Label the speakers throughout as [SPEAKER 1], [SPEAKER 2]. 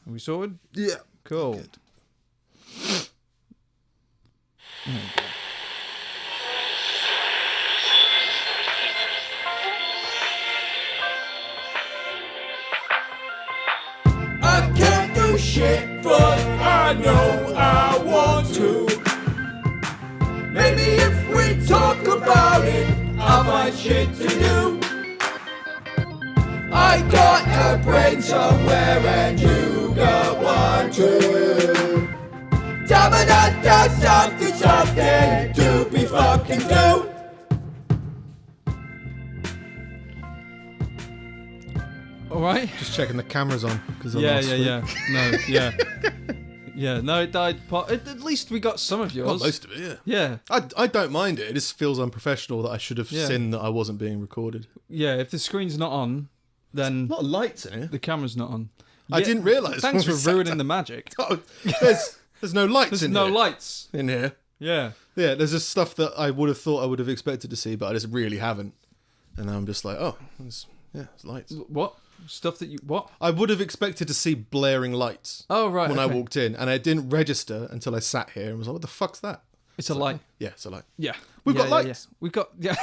[SPEAKER 1] Are we sorted?
[SPEAKER 2] Yeah.
[SPEAKER 1] Cool.
[SPEAKER 2] Good.
[SPEAKER 3] I can't do shit, but I know I want to. Maybe if we talk about it, I'll find shit to do. I got a brain somewhere and you got one too. Da-ba-da-da, something, something to be fucking do.
[SPEAKER 1] All right.
[SPEAKER 2] Just checking the cameras on.
[SPEAKER 1] Yeah. No, yeah. Yeah, no, it died. At least we got some of yours.
[SPEAKER 2] Well, most of it,
[SPEAKER 1] Yeah.
[SPEAKER 2] I don't mind it. It just feels unprofessional that I should have seen that I wasn't being recorded.
[SPEAKER 1] Yeah, if the screen's not on, then
[SPEAKER 2] A lot of lights in here.
[SPEAKER 1] the camera's not on.
[SPEAKER 2] I didn't realise.
[SPEAKER 1] Thanks
[SPEAKER 2] when
[SPEAKER 1] for
[SPEAKER 2] we sat
[SPEAKER 1] ruining
[SPEAKER 2] down.
[SPEAKER 1] the magic.
[SPEAKER 2] Oh, there's no lights
[SPEAKER 1] There's
[SPEAKER 2] in
[SPEAKER 1] no
[SPEAKER 2] here.
[SPEAKER 1] lights.
[SPEAKER 2] In here.
[SPEAKER 1] Yeah.
[SPEAKER 2] Yeah, there's just stuff that I would have thought I would have expected to see, but I just really haven't. And now I'm just like, oh, there's lights.
[SPEAKER 1] What? Stuff that you... What?
[SPEAKER 2] I would have expected to see blaring lights
[SPEAKER 1] Oh, right.
[SPEAKER 2] when I
[SPEAKER 1] okay.
[SPEAKER 2] walked in, and I didn't register until I sat here and was like, what the fuck's that?
[SPEAKER 1] It's a light.
[SPEAKER 2] Yeah, it's a light.
[SPEAKER 1] Yeah.
[SPEAKER 2] We've got lights.
[SPEAKER 1] Yeah. We've got... Yeah.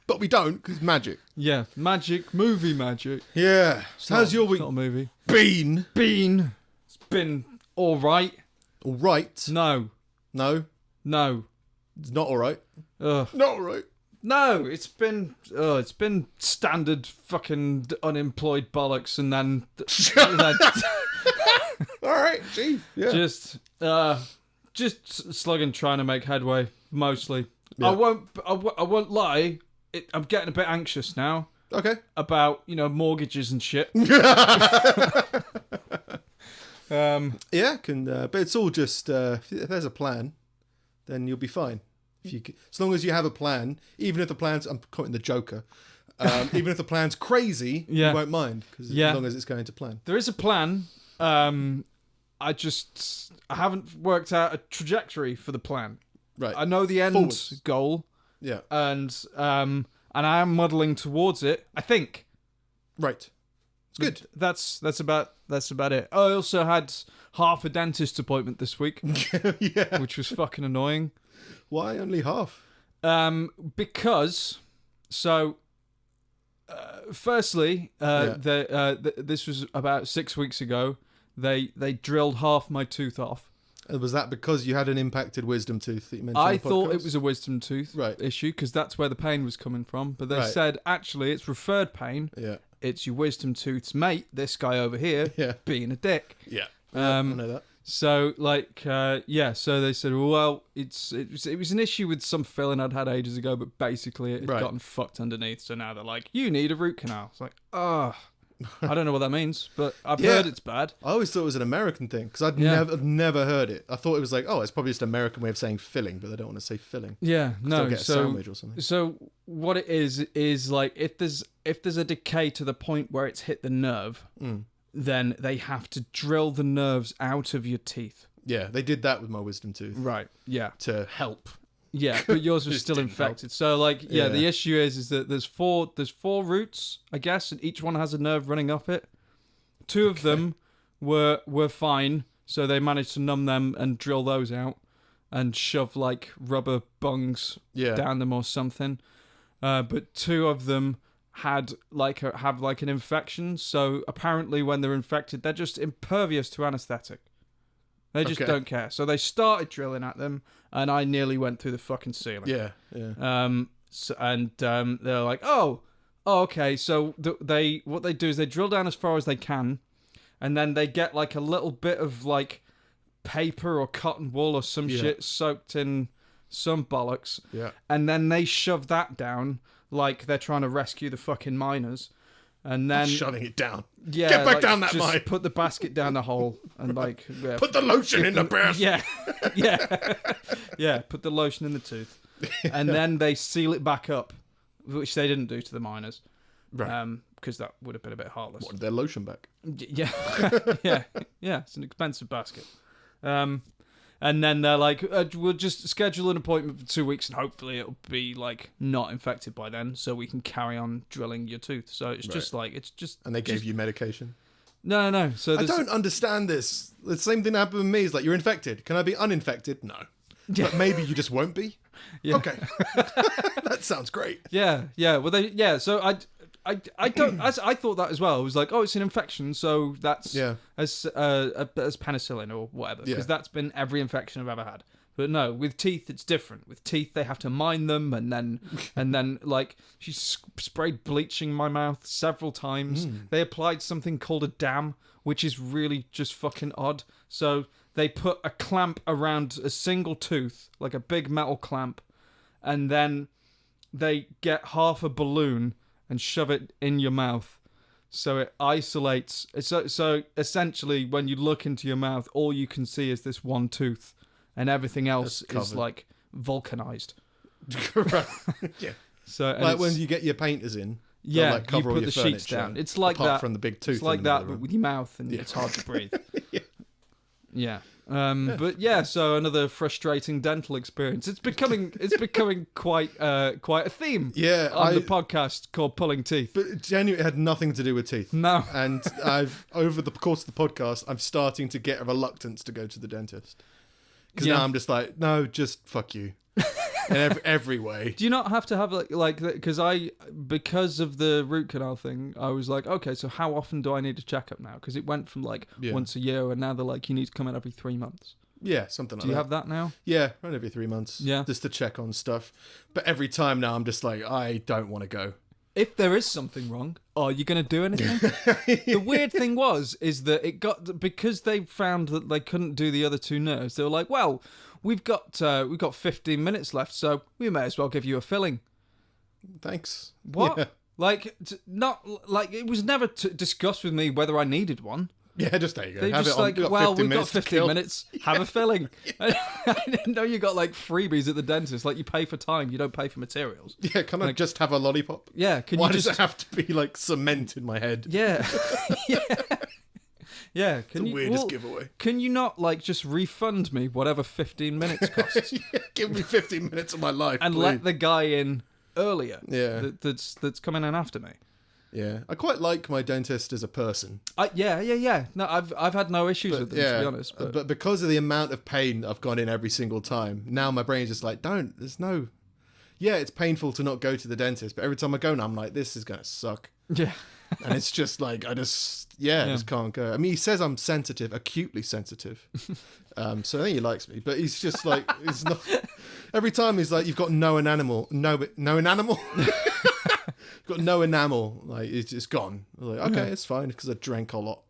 [SPEAKER 2] But we don't, because it's magic.
[SPEAKER 1] Yeah. Magic. Movie magic.
[SPEAKER 2] Yeah. So how's your
[SPEAKER 1] It's
[SPEAKER 2] week
[SPEAKER 1] not a movie.
[SPEAKER 2] been?
[SPEAKER 1] It's been all right.
[SPEAKER 2] All right.
[SPEAKER 1] No.
[SPEAKER 2] No, it's not all right.
[SPEAKER 1] Ugh.
[SPEAKER 2] Not all right.
[SPEAKER 1] No, it's been standard fucking unemployed bollocks, and then
[SPEAKER 2] All right, geez. Yeah.
[SPEAKER 1] just slugging, trying to make headway mostly.
[SPEAKER 2] Yeah.
[SPEAKER 1] I won't lie. I'm getting a bit anxious now
[SPEAKER 2] Okay.
[SPEAKER 1] about mortgages and shit.
[SPEAKER 2] Yeah, but it's all just if there's a plan, then you'll be fine. As long as you have a plan, even if the plan's, I'm quoting the Joker, even if the plan's crazy,
[SPEAKER 1] Yeah.
[SPEAKER 2] you won't mind as long as it's going to plan.
[SPEAKER 1] There is a plan. I haven't worked out a trajectory for the plan.
[SPEAKER 2] Right.
[SPEAKER 1] I know the end
[SPEAKER 2] Forwards.
[SPEAKER 1] goal,
[SPEAKER 2] Yeah.
[SPEAKER 1] and I am muddling towards it. I think.
[SPEAKER 2] Right. It's good.
[SPEAKER 1] That's about it. I also had half a dentist appointment this week,
[SPEAKER 2] Yeah.
[SPEAKER 1] which was fucking annoying.
[SPEAKER 2] Why only half?
[SPEAKER 1] Because firstly, this was about 6 weeks ago. They drilled half my tooth off.
[SPEAKER 2] Was that because you had an impacted wisdom tooth that you mentioned?
[SPEAKER 1] I
[SPEAKER 2] on the
[SPEAKER 1] thought
[SPEAKER 2] podcast?
[SPEAKER 1] it was a wisdom tooth issue because that's where the pain was coming from. But they
[SPEAKER 2] Right.
[SPEAKER 1] said actually it's referred pain.
[SPEAKER 2] Yeah.
[SPEAKER 1] It's your wisdom tooth's mate. This guy over here
[SPEAKER 2] Yeah.
[SPEAKER 1] being a dick.
[SPEAKER 2] Yeah. I know that.
[SPEAKER 1] So so they said, well, it was an issue with some filling I'd had ages ago, but basically it had
[SPEAKER 2] Right.
[SPEAKER 1] gotten fucked underneath. So now they're like, you need a root canal. It's like, I don't know what that means, but I've heard it's bad.
[SPEAKER 2] I always thought it was an American thing because I've never heard it. I thought it was like, oh, it's probably just an American way of saying filling, but they don't want to say filling.
[SPEAKER 1] Yeah, no.
[SPEAKER 2] They'll get a sandwich or something.
[SPEAKER 1] So what it is like if there's a decay to the point where it's hit the nerve, then they have to drill the nerves out of your teeth.
[SPEAKER 2] Yeah, they did that with my wisdom tooth
[SPEAKER 1] Right. Yeah.
[SPEAKER 2] to help.
[SPEAKER 1] Yeah, but yours was
[SPEAKER 2] Just
[SPEAKER 1] still
[SPEAKER 2] didn't
[SPEAKER 1] infected. So
[SPEAKER 2] Yeah.
[SPEAKER 1] the issue is that there's four roots, I guess, and each one has a nerve running off it. Two of them were fine, so they managed to numb them and drill those out and shove like rubber bungs down them or something. But two of them have an infection, so apparently when they're infected, they're just impervious to anesthetic. They just don't care. So they started drilling at them, and I nearly went through the fucking ceiling.
[SPEAKER 2] Yeah.
[SPEAKER 1] They're like, oh, okay. So what they do is they drill down as far as they can, and then they get like a little bit of like paper or cotton wool or some shit soaked in some bollocks.
[SPEAKER 2] Yeah.
[SPEAKER 1] And then they shove that down like they're trying to rescue the fucking miners. And then
[SPEAKER 2] Shoving it down.
[SPEAKER 1] yeah,
[SPEAKER 2] Get back
[SPEAKER 1] like,
[SPEAKER 2] down that
[SPEAKER 1] just
[SPEAKER 2] mine.
[SPEAKER 1] put the basket down the hole and like
[SPEAKER 2] Put the lotion in the breast.
[SPEAKER 1] yeah, yeah. Put the lotion in the tooth, and then they seal it back up, which they didn't do to the miners,
[SPEAKER 2] Right.
[SPEAKER 1] because that would have been a bit heartless.
[SPEAKER 2] Wanted their lotion back.
[SPEAKER 1] Yeah, yeah. It's an expensive basket. And then they're like, we'll just schedule an appointment for 2 weeks, and hopefully it'll be like not infected by then, so we can carry on drilling your tooth. So it's just like
[SPEAKER 2] And they gave you medication.
[SPEAKER 1] No. So
[SPEAKER 2] I don't understand this. The same thing happened with me. Is like, you're infected. Can I be uninfected? No. But maybe you just won't be.
[SPEAKER 1] Yeah.
[SPEAKER 2] Okay. That sounds great.
[SPEAKER 1] Yeah. Well, so I don't. I thought that as well. It was like, oh, it's an infection, so that's as penicillin or whatever, because that's been every infection I've ever had. But no, with teeth it's different. With teeth they have to mine them, and then like she sprayed bleaching my mouth several times. They applied something called a dam, which is really just fucking odd. So they put a clamp around a single tooth, like a big metal clamp, and then they get half a balloon and shove it in your mouth, so it isolates. So essentially, when you look into your mouth, all you can see is this one tooth, and everything else is like vulcanized.
[SPEAKER 2] Right. Yeah.
[SPEAKER 1] So
[SPEAKER 2] like when you get your painters in,
[SPEAKER 1] yeah,
[SPEAKER 2] like cover
[SPEAKER 1] you
[SPEAKER 2] all
[SPEAKER 1] put
[SPEAKER 2] your
[SPEAKER 1] the sheets
[SPEAKER 2] furniture,
[SPEAKER 1] down. It's like
[SPEAKER 2] apart
[SPEAKER 1] that
[SPEAKER 2] from the big tooth.
[SPEAKER 1] It's like
[SPEAKER 2] in the
[SPEAKER 1] that,
[SPEAKER 2] middle
[SPEAKER 1] but
[SPEAKER 2] of
[SPEAKER 1] with your mouth, and
[SPEAKER 2] Yeah.
[SPEAKER 1] it's hard to breathe.
[SPEAKER 2] Yeah.
[SPEAKER 1] Yeah. But yeah, so another frustrating dental experience. It's becoming quite a theme.
[SPEAKER 2] Yeah,
[SPEAKER 1] on the podcast called Pulling Teeth.
[SPEAKER 2] But genuinely, it had nothing to do with teeth.
[SPEAKER 1] No.
[SPEAKER 2] And I've over the course of the podcast, I'm starting to get a reluctance to go to the dentist because now I'm just like, no, just fuck you. In every way.
[SPEAKER 1] Do you not have to have like because of the root canal thing, I was like, okay, so how often do I need a checkup now? Because it went from like once a year, and now they're like, you need to come in every 3 months.
[SPEAKER 2] Yeah, something like that.
[SPEAKER 1] Do you have that now?
[SPEAKER 2] Yeah, around every 3 months.
[SPEAKER 1] Yeah.
[SPEAKER 2] Just to check on stuff. But every time now I'm just like, I don't want to go.
[SPEAKER 1] If there is something wrong, are you going to do anything? The weird thing is that it got, because they found that they couldn't do the other 2 nerves, they were like, well, we've got 15 minutes left, so we may as well give you a filling.
[SPEAKER 2] Thanks.
[SPEAKER 1] What?
[SPEAKER 2] Yeah.
[SPEAKER 1] Like, not like it was never discussed with me whether I needed one.
[SPEAKER 2] Yeah, just there you go.
[SPEAKER 1] They
[SPEAKER 2] Have
[SPEAKER 1] just
[SPEAKER 2] it on.
[SPEAKER 1] like,
[SPEAKER 2] We've got
[SPEAKER 1] well,
[SPEAKER 2] 15
[SPEAKER 1] we've got
[SPEAKER 2] minutes to
[SPEAKER 1] 15
[SPEAKER 2] kill.
[SPEAKER 1] minutes. Have a filling. I didn't know you got like freebies at the dentist. Like you pay for time, you don't pay for materials.
[SPEAKER 2] Yeah, can I just have a lollipop?
[SPEAKER 1] Yeah, can
[SPEAKER 2] Why
[SPEAKER 1] you
[SPEAKER 2] does
[SPEAKER 1] just
[SPEAKER 2] it have to be like cement in my head?
[SPEAKER 1] Yeah, yeah, yeah.
[SPEAKER 2] It's the weirdest giveaway.
[SPEAKER 1] Can you not like just refund me whatever 15 minutes costs
[SPEAKER 2] Yeah, give me 15 minutes of my life,
[SPEAKER 1] and
[SPEAKER 2] please.
[SPEAKER 1] let the guy in earlier?
[SPEAKER 2] Yeah.
[SPEAKER 1] that's coming in after me.
[SPEAKER 2] Yeah, I quite like my dentist as a person.
[SPEAKER 1] Yeah. No, I've had no issues with them, to be honest.
[SPEAKER 2] But because of the amount of pain I've gone in every single time, now my brain's just like, there's no... Yeah, it's painful to not go to the dentist, but every time I go now, I'm like, this is going to suck.
[SPEAKER 1] Yeah.
[SPEAKER 2] And it's just like, I just can't go. I mean, he says I'm sensitive, acutely sensitive. So I think he likes me, but he's just like, it's not... Every time he's like, you've got no enamel. Got no enamel, like it's gone. I'm like, okay, it's fine because I drank a lot,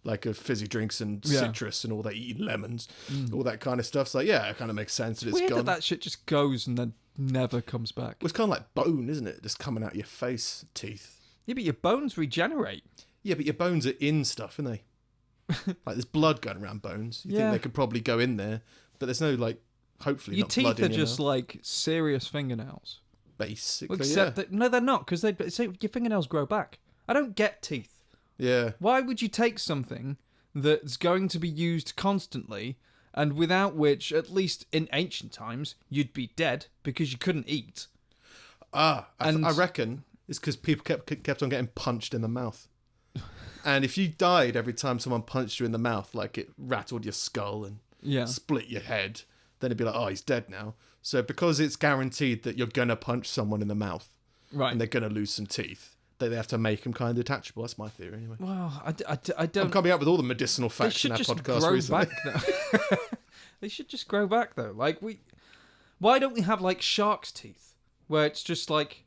[SPEAKER 2] like of fizzy drinks and citrus and all that, eating lemons, all that kind of stuff. So yeah, it kind of makes sense that it's
[SPEAKER 1] weird
[SPEAKER 2] gone.
[SPEAKER 1] that shit just goes and then never comes back.
[SPEAKER 2] Well, it's kind of like bone, isn't it? Just coming out your face, teeth.
[SPEAKER 1] Yeah, but your bones regenerate.
[SPEAKER 2] Yeah, but your bones are in stuff, aren't they? Like there's blood going around bones. You think they could probably go in there, but there's no like. Hopefully,
[SPEAKER 1] your
[SPEAKER 2] not blood
[SPEAKER 1] teeth are
[SPEAKER 2] in your
[SPEAKER 1] just
[SPEAKER 2] mouth.
[SPEAKER 1] like serious fingernails.
[SPEAKER 2] Basically,
[SPEAKER 1] Except that no, they're not, because they say your fingernails grow back. I don't get teeth.
[SPEAKER 2] Yeah.
[SPEAKER 1] Why would you take something that's going to be used constantly, and without which, at least in ancient times, you'd be dead because you couldn't eat?
[SPEAKER 2] I reckon it's because people kept on getting punched in the mouth. And if you died every time someone punched you in the mouth, like it rattled your skull and split your head, then it'd be like, oh, he's dead now. So because it's guaranteed that you're going to punch someone in the mouth,
[SPEAKER 1] right,
[SPEAKER 2] and they're going to lose some teeth, they have to make them kind of detachable. That's my theory anyway.
[SPEAKER 1] Well, I don't...
[SPEAKER 2] I'm coming up with all the medicinal facts in our podcast recently.
[SPEAKER 1] Back, they should just grow back, though. Like, why don't we have, like, shark's teeth? Where it's just, like...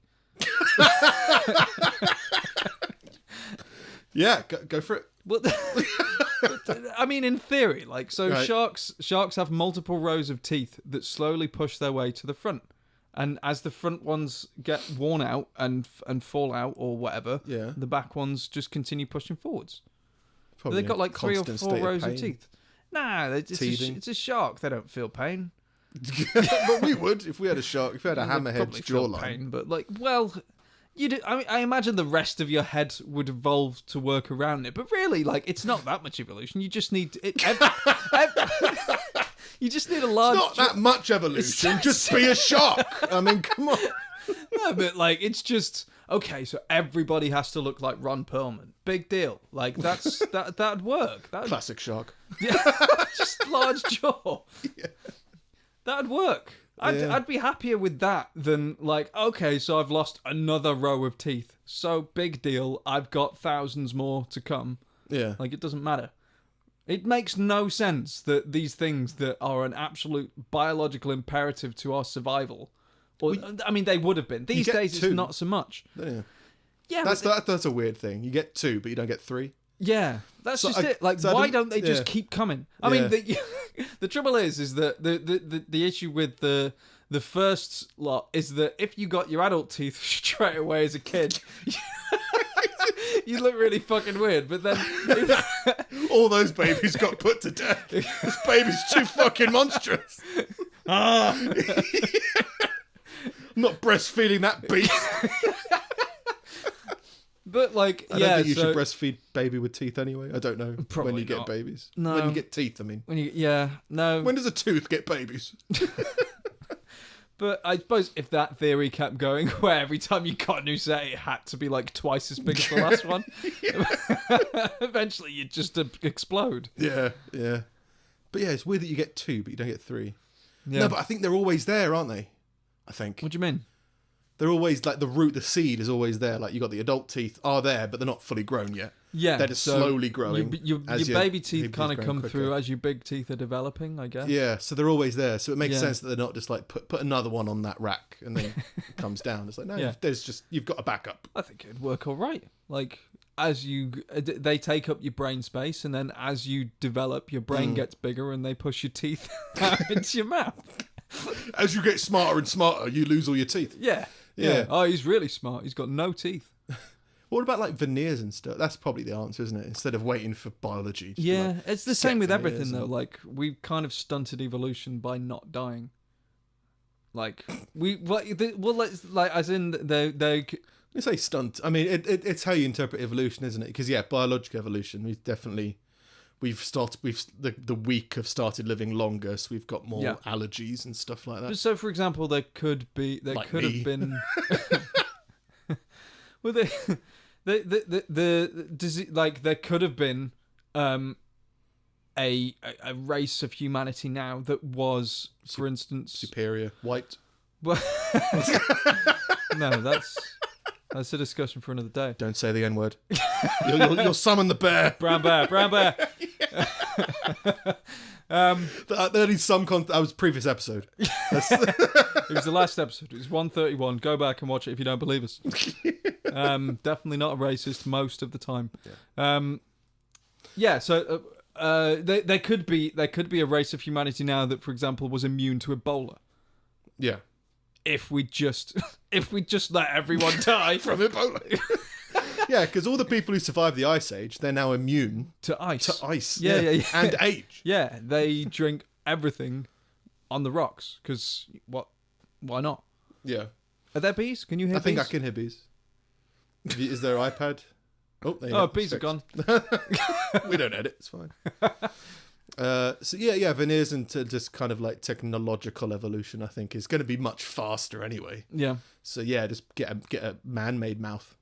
[SPEAKER 2] Yeah, go for it.
[SPEAKER 1] Well, I mean, in theory, like, so
[SPEAKER 2] right.
[SPEAKER 1] sharks have multiple rows of teeth that slowly push their way to the front, and as the front ones get worn out and fall out or whatever, the back ones just continue pushing forwards. They've got like 3 or 4 rows of teeth. Nah, it's a shark. They don't feel pain.
[SPEAKER 2] But we would if we had a shark. If we had a hammerhead's jawline.
[SPEAKER 1] Pain, but like, well. I imagine the rest of your head would evolve to work around it, but really, like, it's not that much evolution. You just need you just need a large.
[SPEAKER 2] It's not that much evolution. Just be a shark. I mean, come on.
[SPEAKER 1] No, but like, it's just. okay, so everybody has to look like Ron Perlman. Big deal. Like that'd work.
[SPEAKER 2] Classic shark.
[SPEAKER 1] Yeah, just large jaw.
[SPEAKER 2] Yeah.
[SPEAKER 1] That'd work. I'd be happier with that than like, okay, so I've lost another row of teeth. So big deal. I've got thousands more to come.
[SPEAKER 2] Yeah.
[SPEAKER 1] Like, it doesn't matter. It makes no sense that these things that are an absolute biological imperative to our survival, or I mean, they would have been. These days, it's not so much.
[SPEAKER 2] Yeah.
[SPEAKER 1] Yeah,
[SPEAKER 2] That's a weird thing. You get 2, but you don't get 3.
[SPEAKER 1] Yeah, that's just it. Like, why don't they just keep coming? I mean, the trouble is that the issue with the first lot is that if you got your adult teeth straight away as a kid, you look really fucking weird. But then
[SPEAKER 2] all those babies got put to death. This baby's too fucking monstrous. I'm not breastfeeding that beast.
[SPEAKER 1] But like,
[SPEAKER 2] I don't think you should breastfeed baby with teeth anyway. I don't know
[SPEAKER 1] Probably
[SPEAKER 2] when you
[SPEAKER 1] not.
[SPEAKER 2] get babies.
[SPEAKER 1] No.
[SPEAKER 2] When you get teeth, I mean.
[SPEAKER 1] No.
[SPEAKER 2] When does a tooth get babies?
[SPEAKER 1] But I suppose if that theory kept going, where every time you got a new set, it had to be like twice as big as the last one, eventually you'd just explode.
[SPEAKER 2] Yeah. But yeah, it's weird that you get 2, but you don't get 3.
[SPEAKER 1] Yeah.
[SPEAKER 2] No, but I think they're always there, aren't they? I think.
[SPEAKER 1] What do you mean?
[SPEAKER 2] They're always like the seed is always there. Like you got the adult teeth are there, but they're not fully grown yet.
[SPEAKER 1] Yeah,
[SPEAKER 2] they're just slowly growing.
[SPEAKER 1] Your baby teeth kind of come through as your big teeth are developing, I guess.
[SPEAKER 2] Yeah, so they're always there. So it makes sense that they're not just like put another one on that rack and then it comes down. It's like no, there's just you've got a backup.
[SPEAKER 1] I think it'd work all right. Like as they take up your brain space, and then as you develop, your brain gets bigger, and they push your teeth out into your mouth.
[SPEAKER 2] As you get smarter and smarter, you lose all your teeth.
[SPEAKER 1] Yeah. Oh, he's really smart. He's got no teeth.
[SPEAKER 2] What about like veneers and stuff? That's probably the answer, isn't it? Instead of waiting for biology.
[SPEAKER 1] It's the same with everything though. Like we've kind of stunted evolution by not dying. Like as in they.
[SPEAKER 2] You say stunt. I mean, it's how you interpret evolution, isn't it? Because biological evolution. The weak have started living longer, so we've got more allergies and stuff like that.
[SPEAKER 1] So, for example, there could have been. Well, there could have been a race of humanity now that was, for instance,
[SPEAKER 2] superior white.
[SPEAKER 1] Well, no, that's a discussion for another day.
[SPEAKER 2] Don't say the N-word. You'll summon the bear.
[SPEAKER 1] Brown bear.
[SPEAKER 2] There needs some content. That was a previous episode.
[SPEAKER 1] It was the last episode. It was 131. Go back and watch it if you don't believe us. Definitely not a racist most of the time. So there could be a race of humanity now that, for example, was immune to Ebola.
[SPEAKER 2] Yeah.
[SPEAKER 1] If we just let everyone die
[SPEAKER 2] from Ebola. Yeah, because all the people who survived the Ice Age, they're now immune
[SPEAKER 1] to ice.
[SPEAKER 2] Yeah. And age.
[SPEAKER 1] Yeah, they drink everything on the rocks. Because why not?
[SPEAKER 2] Yeah.
[SPEAKER 1] Are there bees? Can you hear bees?
[SPEAKER 2] I think I can hear bees. Is there an iPad? Oh, there you
[SPEAKER 1] go.
[SPEAKER 2] Bees
[SPEAKER 1] are gone.
[SPEAKER 2] We don't edit. It's fine. Veneers and just kind of like technological evolution, I think, is going to be much faster anyway.
[SPEAKER 1] Yeah.
[SPEAKER 2] So just get a man-made mouth.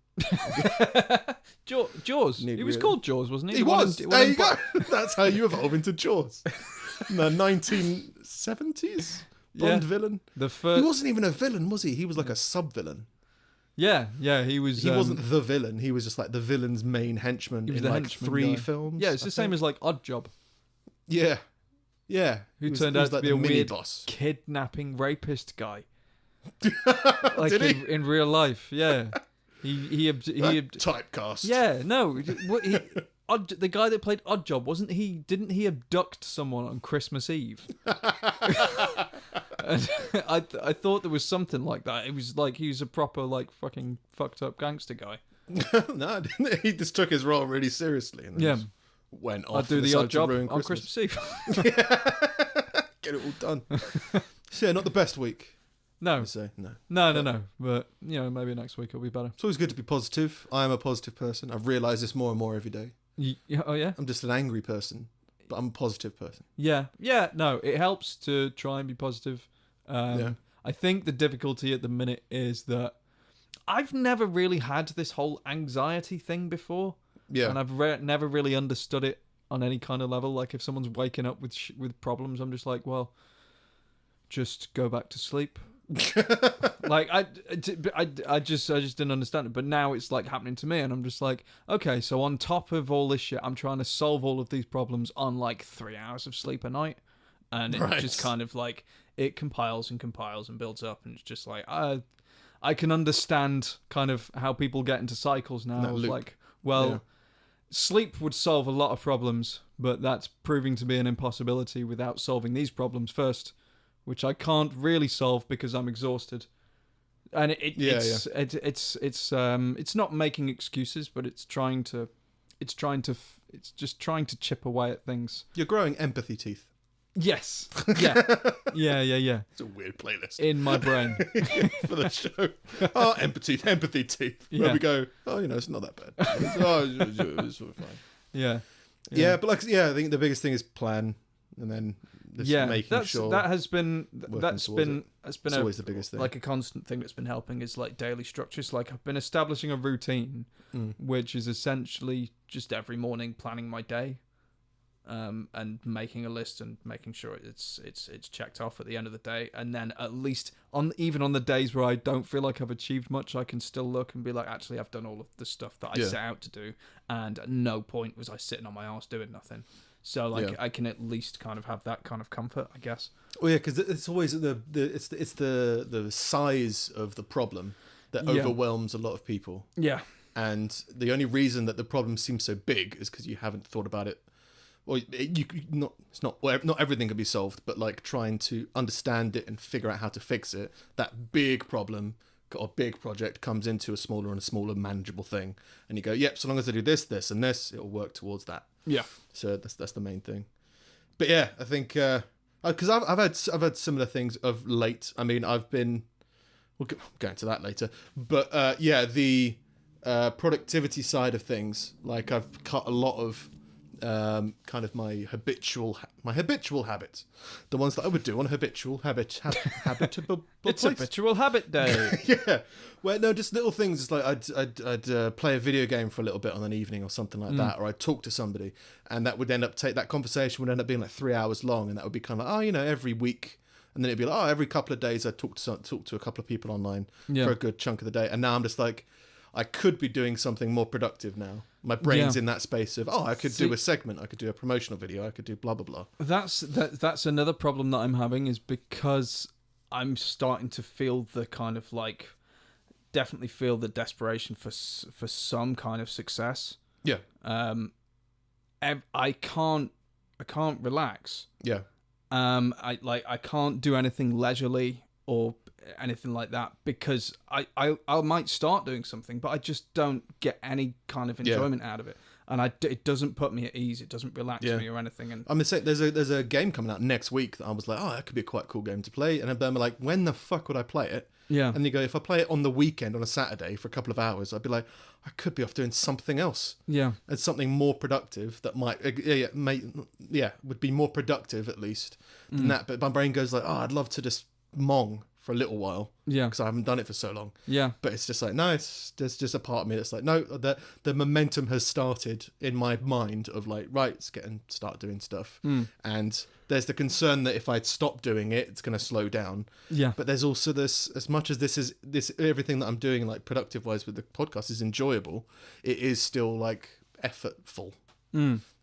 [SPEAKER 1] Jaws. He was called Jaws, wasn't he?
[SPEAKER 2] He was. There you go. That's how you evolve into Jaws. In the 1970s, Bond villain. He wasn't even a villain, was he? He was like a sub-villain.
[SPEAKER 1] Yeah, he was.
[SPEAKER 2] He wasn't the villain. He was just like the villain's main henchman in like 3 films.
[SPEAKER 1] Yeah, it's the same as like Oddjob.
[SPEAKER 2] Yeah.
[SPEAKER 1] Who turned out to be a weird
[SPEAKER 2] boss,
[SPEAKER 1] kidnapping rapist guy.
[SPEAKER 2] Like did he?
[SPEAKER 1] In real life, yeah. He
[SPEAKER 2] typecast.
[SPEAKER 1] Yeah, no. The guy that played Oddjob, wasn't he? Didn't he abduct someone on Christmas Eve? And I thought there was something like that. It was like he was a proper like fucking fucked up gangster guy.
[SPEAKER 2] No, he just took his role really seriously. And just went off.
[SPEAKER 1] I'd do the odd job on Christmas Eve.
[SPEAKER 2] Get it all done. So not the best week.
[SPEAKER 1] No.
[SPEAKER 2] No.
[SPEAKER 1] But, maybe next week it'll be better.
[SPEAKER 2] It's always good to be positive. I am a positive person. I've realised this more and more every day.
[SPEAKER 1] Oh, yeah?
[SPEAKER 2] I'm just an angry person, but I'm a positive person.
[SPEAKER 1] Yeah. No, it helps to try and be positive. I think the difficulty at the minute is that I've never really had this whole anxiety thing before.
[SPEAKER 2] Yeah.
[SPEAKER 1] And I've never really understood it on any kind of level. Like if someone's waking up with problems, I'm just like, well, just go back to sleep. Like I just didn't understand it. But now it's like happening to me, and I'm just like, okay, so on top of all this shit, I'm trying to solve all of these problems on like 3 hours of sleep a night, and it just kind of like it compiles and builds up, and it's just like I can understand kind of how people get into cycles now. Like, well, sleep would solve a lot of problems, but that's proving to be an impossibility without solving these problems first, which I can't really solve because I'm exhausted. And it's not making excuses, but it's just trying to chip away at things.
[SPEAKER 2] You're growing empathy teeth.
[SPEAKER 1] Yes. Yeah.
[SPEAKER 2] It's a weird playlist
[SPEAKER 1] in my brain
[SPEAKER 2] for the show. Oh, empathy teeth. Where we go, oh, it's not that bad. It's sort of fine.
[SPEAKER 1] Yeah.
[SPEAKER 2] But I think the biggest thing is plan, and then making sure
[SPEAKER 1] that's been
[SPEAKER 2] always the biggest thing.
[SPEAKER 1] Like a constant thing that's been helping is like daily structures. Like I've been establishing a routine, which is essentially just every morning planning my day. And making a list and making sure it's checked off at the end of the day, and then at least even on the days where I don't feel like I've achieved much, I can still look and be like, actually, I've done all of the stuff that I set out to do, and at no point was I sitting on my arse doing nothing. So I can at least kind of have that kind of comfort, I guess.
[SPEAKER 2] Well, yeah, because it's always the size of the problem that overwhelms a lot of people.
[SPEAKER 1] Yeah,
[SPEAKER 2] and the only reason that the problem seems so big is because you haven't thought about it. Well, not everything can be solved, but like trying to understand it and figure out how to fix it. That big problem or big project comes into a smaller and a smaller manageable thing, and you go, yep. So long as I do this, this, and this, it'll work towards that.
[SPEAKER 1] Yeah.
[SPEAKER 2] So that's the main thing. But yeah, I think because I've had similar things of late. I mean, we'll go into that later. But the productivity side of things, like I've cut a lot of. Kind of my habitual habits, the ones that I would do on a habitual habitable
[SPEAKER 1] it's
[SPEAKER 2] place.
[SPEAKER 1] Habitual habit day.
[SPEAKER 2] Yeah, well, no, just little things. It's like I'd play a video game for a little bit on an evening or something like that, or I'd talk to somebody, and that would end up that conversation would end up being like 3 hours long, and that would be kind of like, every week. And then it'd be like, every couple of days I'd talk to a couple of people online for a good chunk of the day, and now I'm just like, I could be doing something more productive now. My brain's in that space of, I could do a segment, I could do a promotional video, I could do blah, blah, blah.
[SPEAKER 1] That's another problem that I'm having, is because I'm starting to feel the kind of like, definitely feel the desperation for some kind of success.
[SPEAKER 2] Yeah.
[SPEAKER 1] I can't relax.
[SPEAKER 2] Yeah.
[SPEAKER 1] I can't do anything leisurely or anything like that, because I might start doing something, but I just don't get any kind of enjoyment out of it, and it doesn't put me at ease. It doesn't relax me or anything. And
[SPEAKER 2] I'm saying there's a game coming out next week that I was like, that could be a quite cool game to play, and then I'm like, when the fuck would I play it?
[SPEAKER 1] Yeah.
[SPEAKER 2] And you go, if I play it on the weekend on a Saturday for a couple of hours, I'd be like, I could be off doing something else.
[SPEAKER 1] Yeah.
[SPEAKER 2] And something more productive that might would be more productive at least than that. But my brain goes like, I'd love to just mong for a little while, because I haven't done it for so long. But it's just like, no, there's just a part of me that's like, no, the momentum has started in my mind of like, right, let's start doing stuff. And there's the concern that if I stop doing it, it's going to slow down. But there's also this, as much as this everything that I'm doing like productive wise with the podcast is enjoyable, it is still like effortful.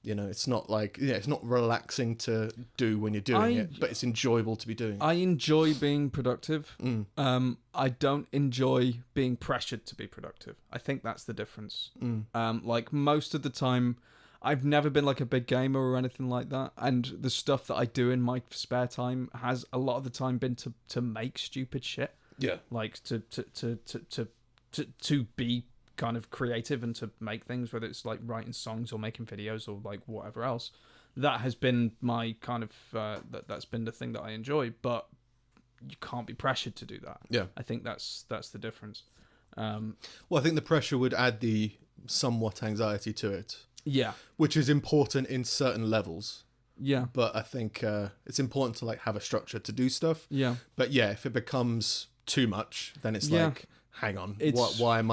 [SPEAKER 2] It's not like, it's not relaxing to do when you're doing it, but it's enjoyable to be doing.
[SPEAKER 1] I enjoy being productive. I don't enjoy being pressured to be productive. I think that's the difference. Like most of the time, I've never been like a big gamer or anything like that. And the stuff that I do in my spare time has a lot of the time been to make stupid shit. Yeah. Like to be kind of creative and to make things, whether it's like writing songs or making videos or like whatever else. That has been my kind of that's been the thing that I enjoy, but you can't be pressured to do that. I think that's the difference.
[SPEAKER 2] Well, I think the pressure would add the somewhat anxiety to it, which is important in certain levels. But I think it's important to like have a structure to do stuff. But if it becomes too much, then it's like, hang on,
[SPEAKER 1] It's-
[SPEAKER 2] why am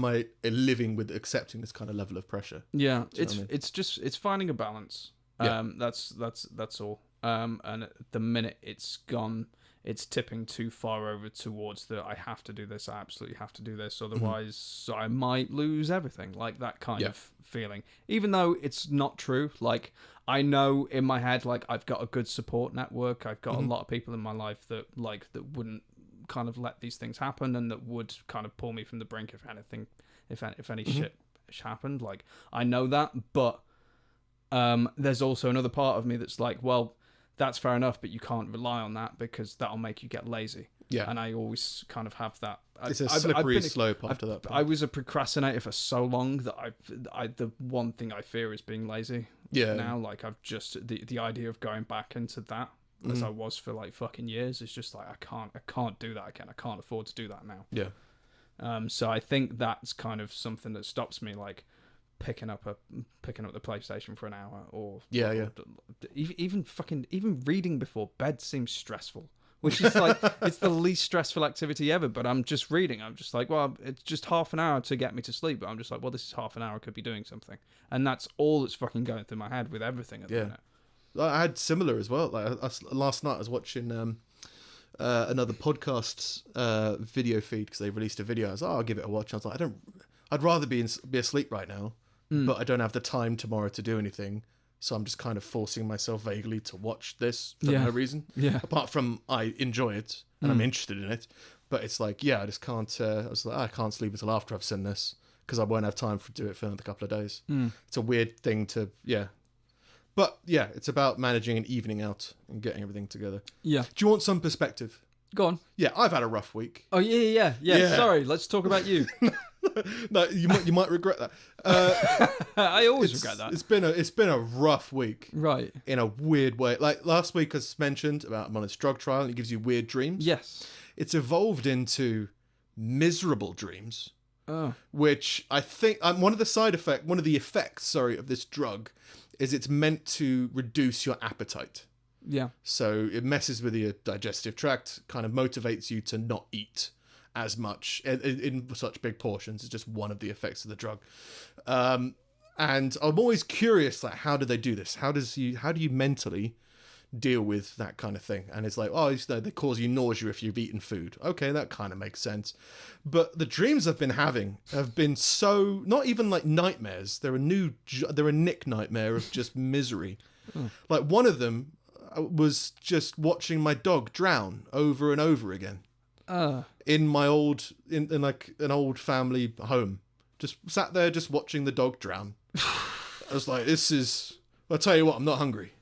[SPEAKER 2] I living with accepting this kind of level of pressure?
[SPEAKER 1] Yeah,
[SPEAKER 2] you know what I mean?
[SPEAKER 1] it's finding a balance.
[SPEAKER 2] Yeah.
[SPEAKER 1] That's all. And at the minute it's tipping too far over towards the I have to do this, I absolutely have to do this, otherwise I might lose everything, like that kind of feeling. Even though it's not true, like I know in my head, like I've got a good support network, I've got a lot of people in my life that wouldn't kind of let these things happen, and that would kind of pull me from the brink if anything, if any shit happened. Like I know that, but there's also another part of me that's like, well, that's fair enough, but you can't rely on that because that'll make you get lazy.
[SPEAKER 2] Yeah.
[SPEAKER 1] And I always kind of have that.
[SPEAKER 2] It's a slippery slope after that point.
[SPEAKER 1] I was a procrastinator for so long that the one thing I fear is being lazy.
[SPEAKER 2] Yeah.
[SPEAKER 1] Now, like I've just the idea of going back into that as I was for like fucking years, it's just like I can't do that again. I can't afford to do that now.
[SPEAKER 2] Yeah.
[SPEAKER 1] So I think that's kind of something that stops me, like picking up the PlayStation for an hour, or even reading before bed seems stressful, which is like it's the least stressful activity ever. But I'm just reading. I'm just like, well, it's just half an hour to get me to sleep. But I'm just like, well, this is half an hour. I could be doing something, and that's all that's fucking going through my head with everything at the minute.
[SPEAKER 2] I had similar as well. Like last night, I was watching another podcast's video feed because they released a video. I was like, I'll give it a watch. I was like, I'd rather be asleep right now, but I don't have the time tomorrow to do anything. So I'm just kind of forcing myself vaguely to watch this for no reason. Yeah. Apart from I enjoy it and I'm interested in it, but it's like, I just can't. I was like, I can't sleep until after I've seen this because I won't have time to do it for another couple of days. It's a weird thing to But it's about managing an evening out and getting everything together. Yeah. Do you want some perspective?
[SPEAKER 1] Go on.
[SPEAKER 2] Yeah, I've had a rough week.
[SPEAKER 1] Oh yeah. Sorry, let's talk about you.
[SPEAKER 2] No, you might regret that.
[SPEAKER 1] I always regret that.
[SPEAKER 2] It's been a rough week,
[SPEAKER 1] right?
[SPEAKER 2] In a weird way. Like last week, as mentioned, about I'm on this drug trial, and it gives you weird dreams.
[SPEAKER 1] Yes.
[SPEAKER 2] It's evolved into miserable dreams, which I think one of the effects of this drug is it's meant to reduce your appetite. Yeah. So it messes with your digestive tract, kind of motivates you to not eat as much in such big portions. It's just one of the effects of the drug. And I'm always curious, like, how do they do this? How do you mentally deal with that kind of thing? And it's like, they cause you nausea if you've eaten food. Okay, that kind of makes sense. But the dreams I've been having have been so, not even like nightmares. They're a Nick nightmare of just misery. Like one of them was just watching my dog drown over and over again. In my in like an old family home. Just sat there just watching the dog drown. I was like, I'll tell you what, I'm not hungry.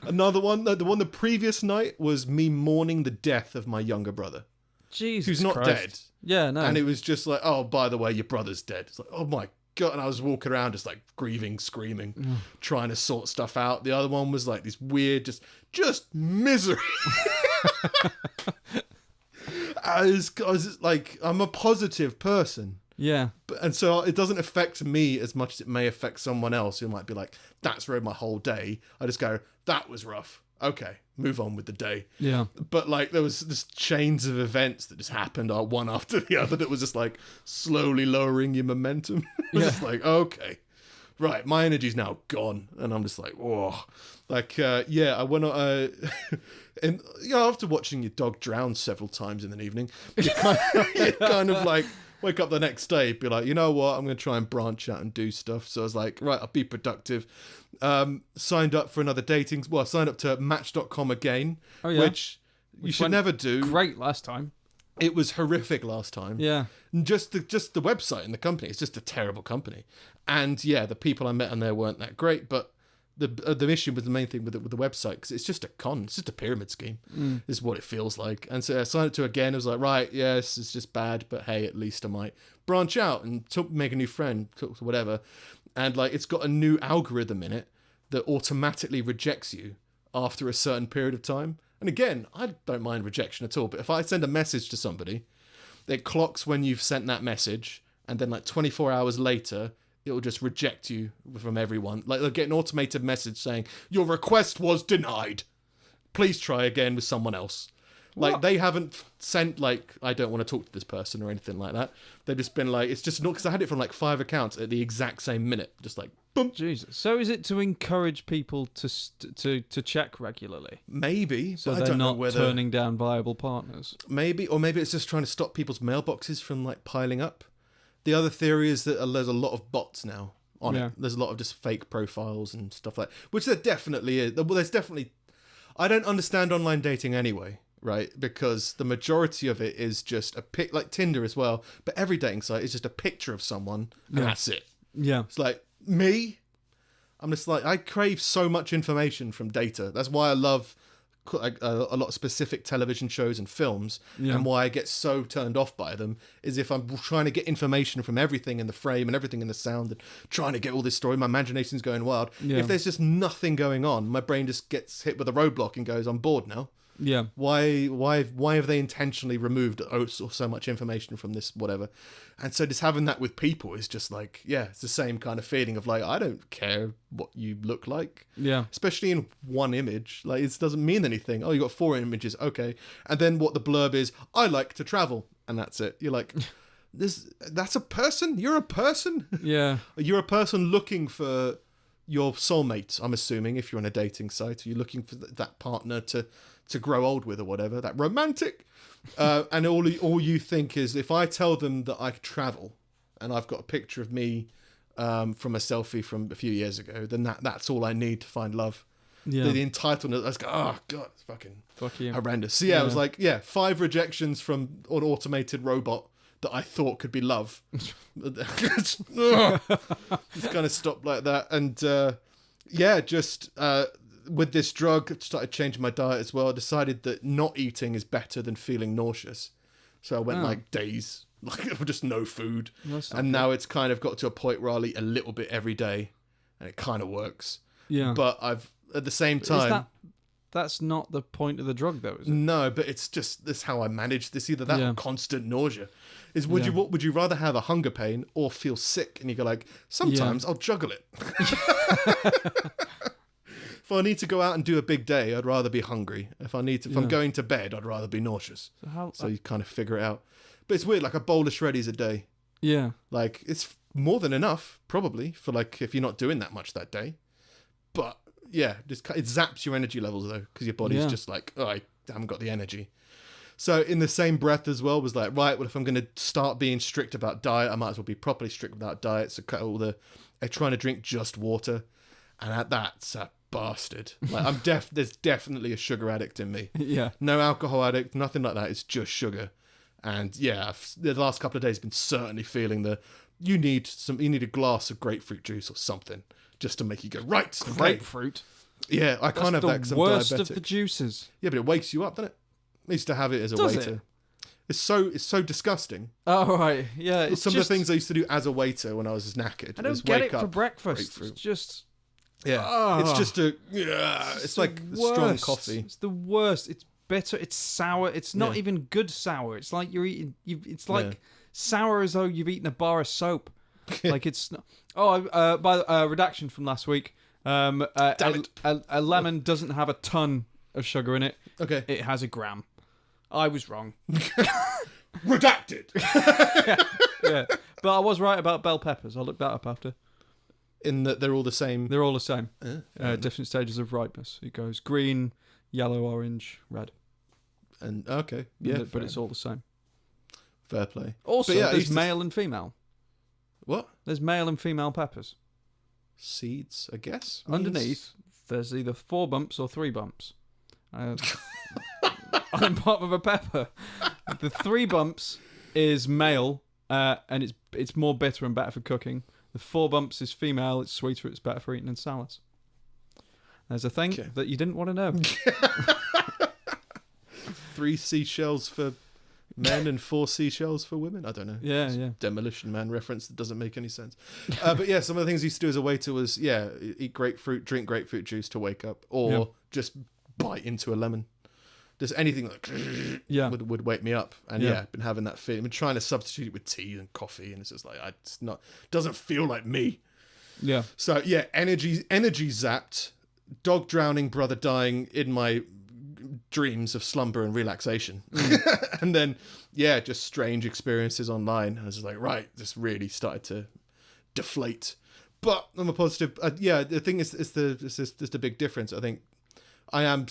[SPEAKER 2] Another one, the previous night was me mourning the death of my younger brother.
[SPEAKER 1] Jesus
[SPEAKER 2] who's not
[SPEAKER 1] Christ.
[SPEAKER 2] dead.
[SPEAKER 1] Yeah, no.
[SPEAKER 2] And it was just like, oh, by the way, your brother's dead. It's like, oh my God. And I was walking around just like grieving, screaming, trying to sort stuff out. The other one was like this weird, just misery. I was like, I'm a positive person. Yeah. And so it doesn't affect me as much as it may affect someone else who might be like, that's ruined my whole day. I just go, that was rough. Okay, move on with the day. Yeah. But like there was this chains of events that just happened one after the other that was just like slowly lowering your momentum. Just like, okay. Right, my energy's now gone. And I'm just like, whoa. Like, I went on, and after watching your dog drown several times in an evening, you kind of like wake up the next day, be like, you know what, I'm going to try and branch out and do stuff. So I was like, right, I'll be productive. Signed up for another signed up to Match.com again, which you should never do.
[SPEAKER 1] Great last time.
[SPEAKER 2] It was horrific last time. Yeah. Just the website and the company. It's just a terrible company. And the people I met on there weren't that great. But the issue with the main thing with the website, because it's just a con. It's just a pyramid scheme, is what it feels like. And so I signed up to again. It was like, right, yes, it's just bad. But hey, at least I might branch out and make a new friend, whatever. And like, it's got a new algorithm in it that automatically rejects you after a certain period of time. And again, I don't mind rejection at all. But if I send a message to somebody, it clocks when you've sent that message. And then like 24 hours later, it'll just reject you from everyone. Like they'll get an automated message saying, your request was denied. Please try again with someone else. Like,
[SPEAKER 1] What?
[SPEAKER 2] they haven't sent, like, I don't want to talk to this person or anything like that. They've just been like, it's just not, because I had it from like 5 accounts at the exact same minute. Just like, boom.
[SPEAKER 1] Jesus. So is it to encourage people to check regularly?
[SPEAKER 2] Maybe.
[SPEAKER 1] So
[SPEAKER 2] but I
[SPEAKER 1] they're
[SPEAKER 2] don't know
[SPEAKER 1] not
[SPEAKER 2] whether,
[SPEAKER 1] turning down viable partners?
[SPEAKER 2] Maybe, or maybe it's just trying to stop people's mailboxes from, like, piling up. The other theory is that there's a lot of bots now on
[SPEAKER 1] Yeah.
[SPEAKER 2] it. There's a lot of just fake profiles and stuff like that, which there definitely is. Well, there's definitely... I don't understand online dating anyway, right? Because the majority of it is just a pic, like Tinder as well, but every dating site is just a picture of someone, and that's it.
[SPEAKER 1] Yeah.
[SPEAKER 2] It's like, me? I'm just like, I crave so much information from data. That's why I love a lot of specific television shows and films, and why I get so turned off by them is if I'm trying to get information from everything in the frame and everything in the sound and trying to get all this story, my imagination's going wild.
[SPEAKER 1] Yeah.
[SPEAKER 2] If there's just nothing going on, my brain just gets hit with a roadblock and goes, I'm bored now.
[SPEAKER 1] Yeah.
[SPEAKER 2] Why have they intentionally removed so much information from this whatever? And so just having that with people is just like, yeah, it's the same kind of feeling of like, I don't care what you look like.
[SPEAKER 1] Yeah.
[SPEAKER 2] Especially in one image. Like, it doesn't mean anything. Oh, you got 4 images, okay. And then what the blurb is, I like to travel, and that's it. You're like, that's a person? You're a person?
[SPEAKER 1] Yeah.
[SPEAKER 2] You're a person looking for your soulmate, I'm assuming, if you're on a dating site. You're looking for that partner to grow old with or whatever, that romantic. And all you think is, if I tell them that I travel and I've got a picture of me from a selfie from a few years ago, then that's all I need to find love.
[SPEAKER 1] Yeah.
[SPEAKER 2] The entitlement, I was like, oh God, it's fucking
[SPEAKER 1] Fuck you.
[SPEAKER 2] horrendous. So yeah, I was like, 5 rejections from an automated robot that I thought could be love. Just kind of stopped like that. And with this drug, I started changing my diet as well. I decided that not eating is better than feeling nauseous. So I went like days, like just no food. And now it's kind of got to a point where I'll eat a little bit every day, and it kind of works.
[SPEAKER 1] Yeah.
[SPEAKER 2] But I've, at the same time...
[SPEAKER 1] That's not the point of the drug, though, is it?
[SPEAKER 2] No, but it's just, this how I manage this. Either that or constant nausea. What would you rather have, a hunger pain or feel sick? And you go like, sometimes I'll juggle it. If I need to go out and do a big day, I'd rather be hungry. If I'm going to bed, I'd rather be nauseous. So you kind of figure it out. But it's weird, like a bowl of shreddies a day.
[SPEAKER 1] Yeah.
[SPEAKER 2] Like, it's more than enough, probably, for like, if you're not doing that much that day. But yeah, it zaps your energy levels though, because your body's just like, oh, I haven't got the energy. So in the same breath as well was like, right, well, if I'm going to start being strict about diet, I might as well be properly strict about diet. So cut all trying to drink just water, and that's a bastard. Like, there's definitely a sugar addict in me.
[SPEAKER 1] Yeah.
[SPEAKER 2] No alcohol addict, nothing like that. It's just sugar. And yeah, the last couple of days been certainly feeling you need a glass of grapefruit juice or something just to make you go, right,
[SPEAKER 1] Grapefruit.
[SPEAKER 2] Yeah, I can't have that because I'm
[SPEAKER 1] worst
[SPEAKER 2] diabetic.
[SPEAKER 1] of the juices.
[SPEAKER 2] Yeah, but it wakes you up, doesn't it? I used to have it as a
[SPEAKER 1] Does
[SPEAKER 2] waiter.
[SPEAKER 1] it?
[SPEAKER 2] It's so disgusting.
[SPEAKER 1] Oh, right. Yeah. It's
[SPEAKER 2] Some of the things I used to do as a waiter when I was knackered.
[SPEAKER 1] I don't get it for breakfast. It's just...
[SPEAKER 2] Yeah. It's just it's like strong coffee.
[SPEAKER 1] It's the worst. It's bitter. It's sour. It's not even good sour. It's like you're eating... It's like sour as though you've eaten a bar of soap. Like it's... by redaction from last week, a lemon doesn't have a ton of sugar in it.
[SPEAKER 2] Okay.
[SPEAKER 1] It has a gram. I was wrong.
[SPEAKER 2] Redacted.
[SPEAKER 1] Yeah. But I was right about bell peppers. I'll look that up after.
[SPEAKER 2] In that they're all the same.
[SPEAKER 1] They're all the same. Different stages of ripeness. It goes green, yellow, orange, red.
[SPEAKER 2] And okay. Yeah.
[SPEAKER 1] But it's all the same.
[SPEAKER 2] Fair play.
[SPEAKER 1] Also, there's male and female.
[SPEAKER 2] What?
[SPEAKER 1] There's male and female peppers.
[SPEAKER 2] Seeds, I guess.
[SPEAKER 1] Underneath, there's either 4 bumps or 3 bumps. On the bottom of a pepper. The 3 bumps is male, and it's more bitter and better for cooking. The 4 bumps is female, it's sweeter, it's better for eating in salads. There's a thing that you didn't want to know.
[SPEAKER 2] 3 seashells for men and 4 seashells for women. I don't know.
[SPEAKER 1] Yeah.
[SPEAKER 2] Demolition Man reference that doesn't make any sense. But yeah, some of the things I used to do as a waiter was eat grapefruit, drink grapefruit juice to wake up, or just bite into a lemon. Just anything like would wake me up. And been having that feeling. I've been trying to substitute it with tea and coffee, and it's just like doesn't feel like me.
[SPEAKER 1] Yeah.
[SPEAKER 2] So yeah, energy zapped, dog drowning, brother dying in my dreams of slumber and relaxation. And then, just strange experiences online. I was just like, right, this really started to deflate. But I'm a positive. The thing is, it's the big difference. I think I am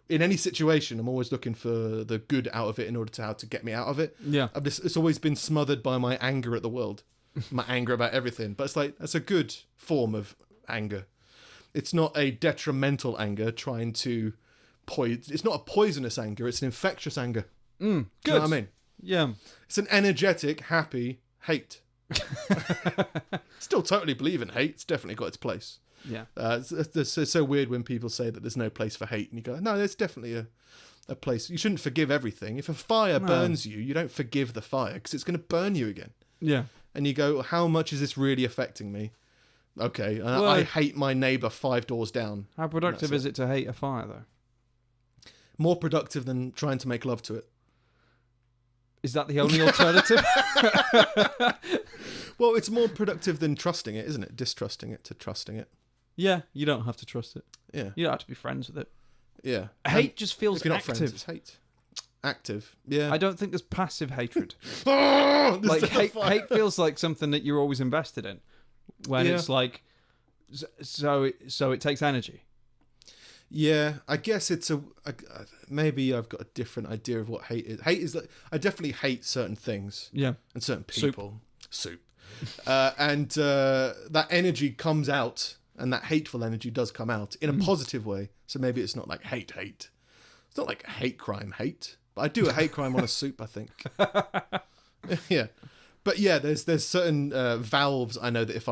[SPEAKER 2] in any situation, I'm always looking for the good out of it in order to how to get me out of it.
[SPEAKER 1] Yeah.
[SPEAKER 2] It's always been smothered by my anger at the world, my anger about everything. But it's like, that's a good form of anger. It's not a detrimental anger trying to it's not a poisonous anger. It's an infectious anger.
[SPEAKER 1] Good.
[SPEAKER 2] Do you know what I mean?
[SPEAKER 1] Yeah.
[SPEAKER 2] It's an energetic, happy hate. Still totally believe in hate. It's definitely got its place.
[SPEAKER 1] Yeah.
[SPEAKER 2] It's so weird when people say that there's no place for hate, and you go, no, there's definitely a place. You shouldn't forgive everything. If a fire burns you, you don't forgive the fire because it's going to burn you again.
[SPEAKER 1] Yeah.
[SPEAKER 2] And you go, how much is this really affecting me? Okay, I hate my neighbour 5 doors down.
[SPEAKER 1] How productive is it to hate a fire, though?
[SPEAKER 2] More productive than trying to make love to it.
[SPEAKER 1] Is that the only alternative?
[SPEAKER 2] Well, it's more productive than trusting it, isn't it? Distrusting it to trusting it.
[SPEAKER 1] Yeah, you don't have to trust it.
[SPEAKER 2] Yeah.
[SPEAKER 1] You don't have to be friends with it.
[SPEAKER 2] Yeah.
[SPEAKER 1] Hate just feels
[SPEAKER 2] if you're not
[SPEAKER 1] active.
[SPEAKER 2] friends, it's hate. Active. Yeah.
[SPEAKER 1] I don't think there's passive hatred.
[SPEAKER 2] Like
[SPEAKER 1] Hate feels like something that you're always invested in. When it's like, so it takes energy.
[SPEAKER 2] Yeah, I guess maybe I've got a different idea of what hate is. Hate is like, I definitely hate certain things.
[SPEAKER 1] Yeah.
[SPEAKER 2] And certain people. Soup. And that energy comes out, and that hateful energy does come out in a positive way. So maybe it's not like hate. It's not like a hate crime hate. But I do a hate crime on a soup, I think. Yeah. But yeah, there's certain valves I know that if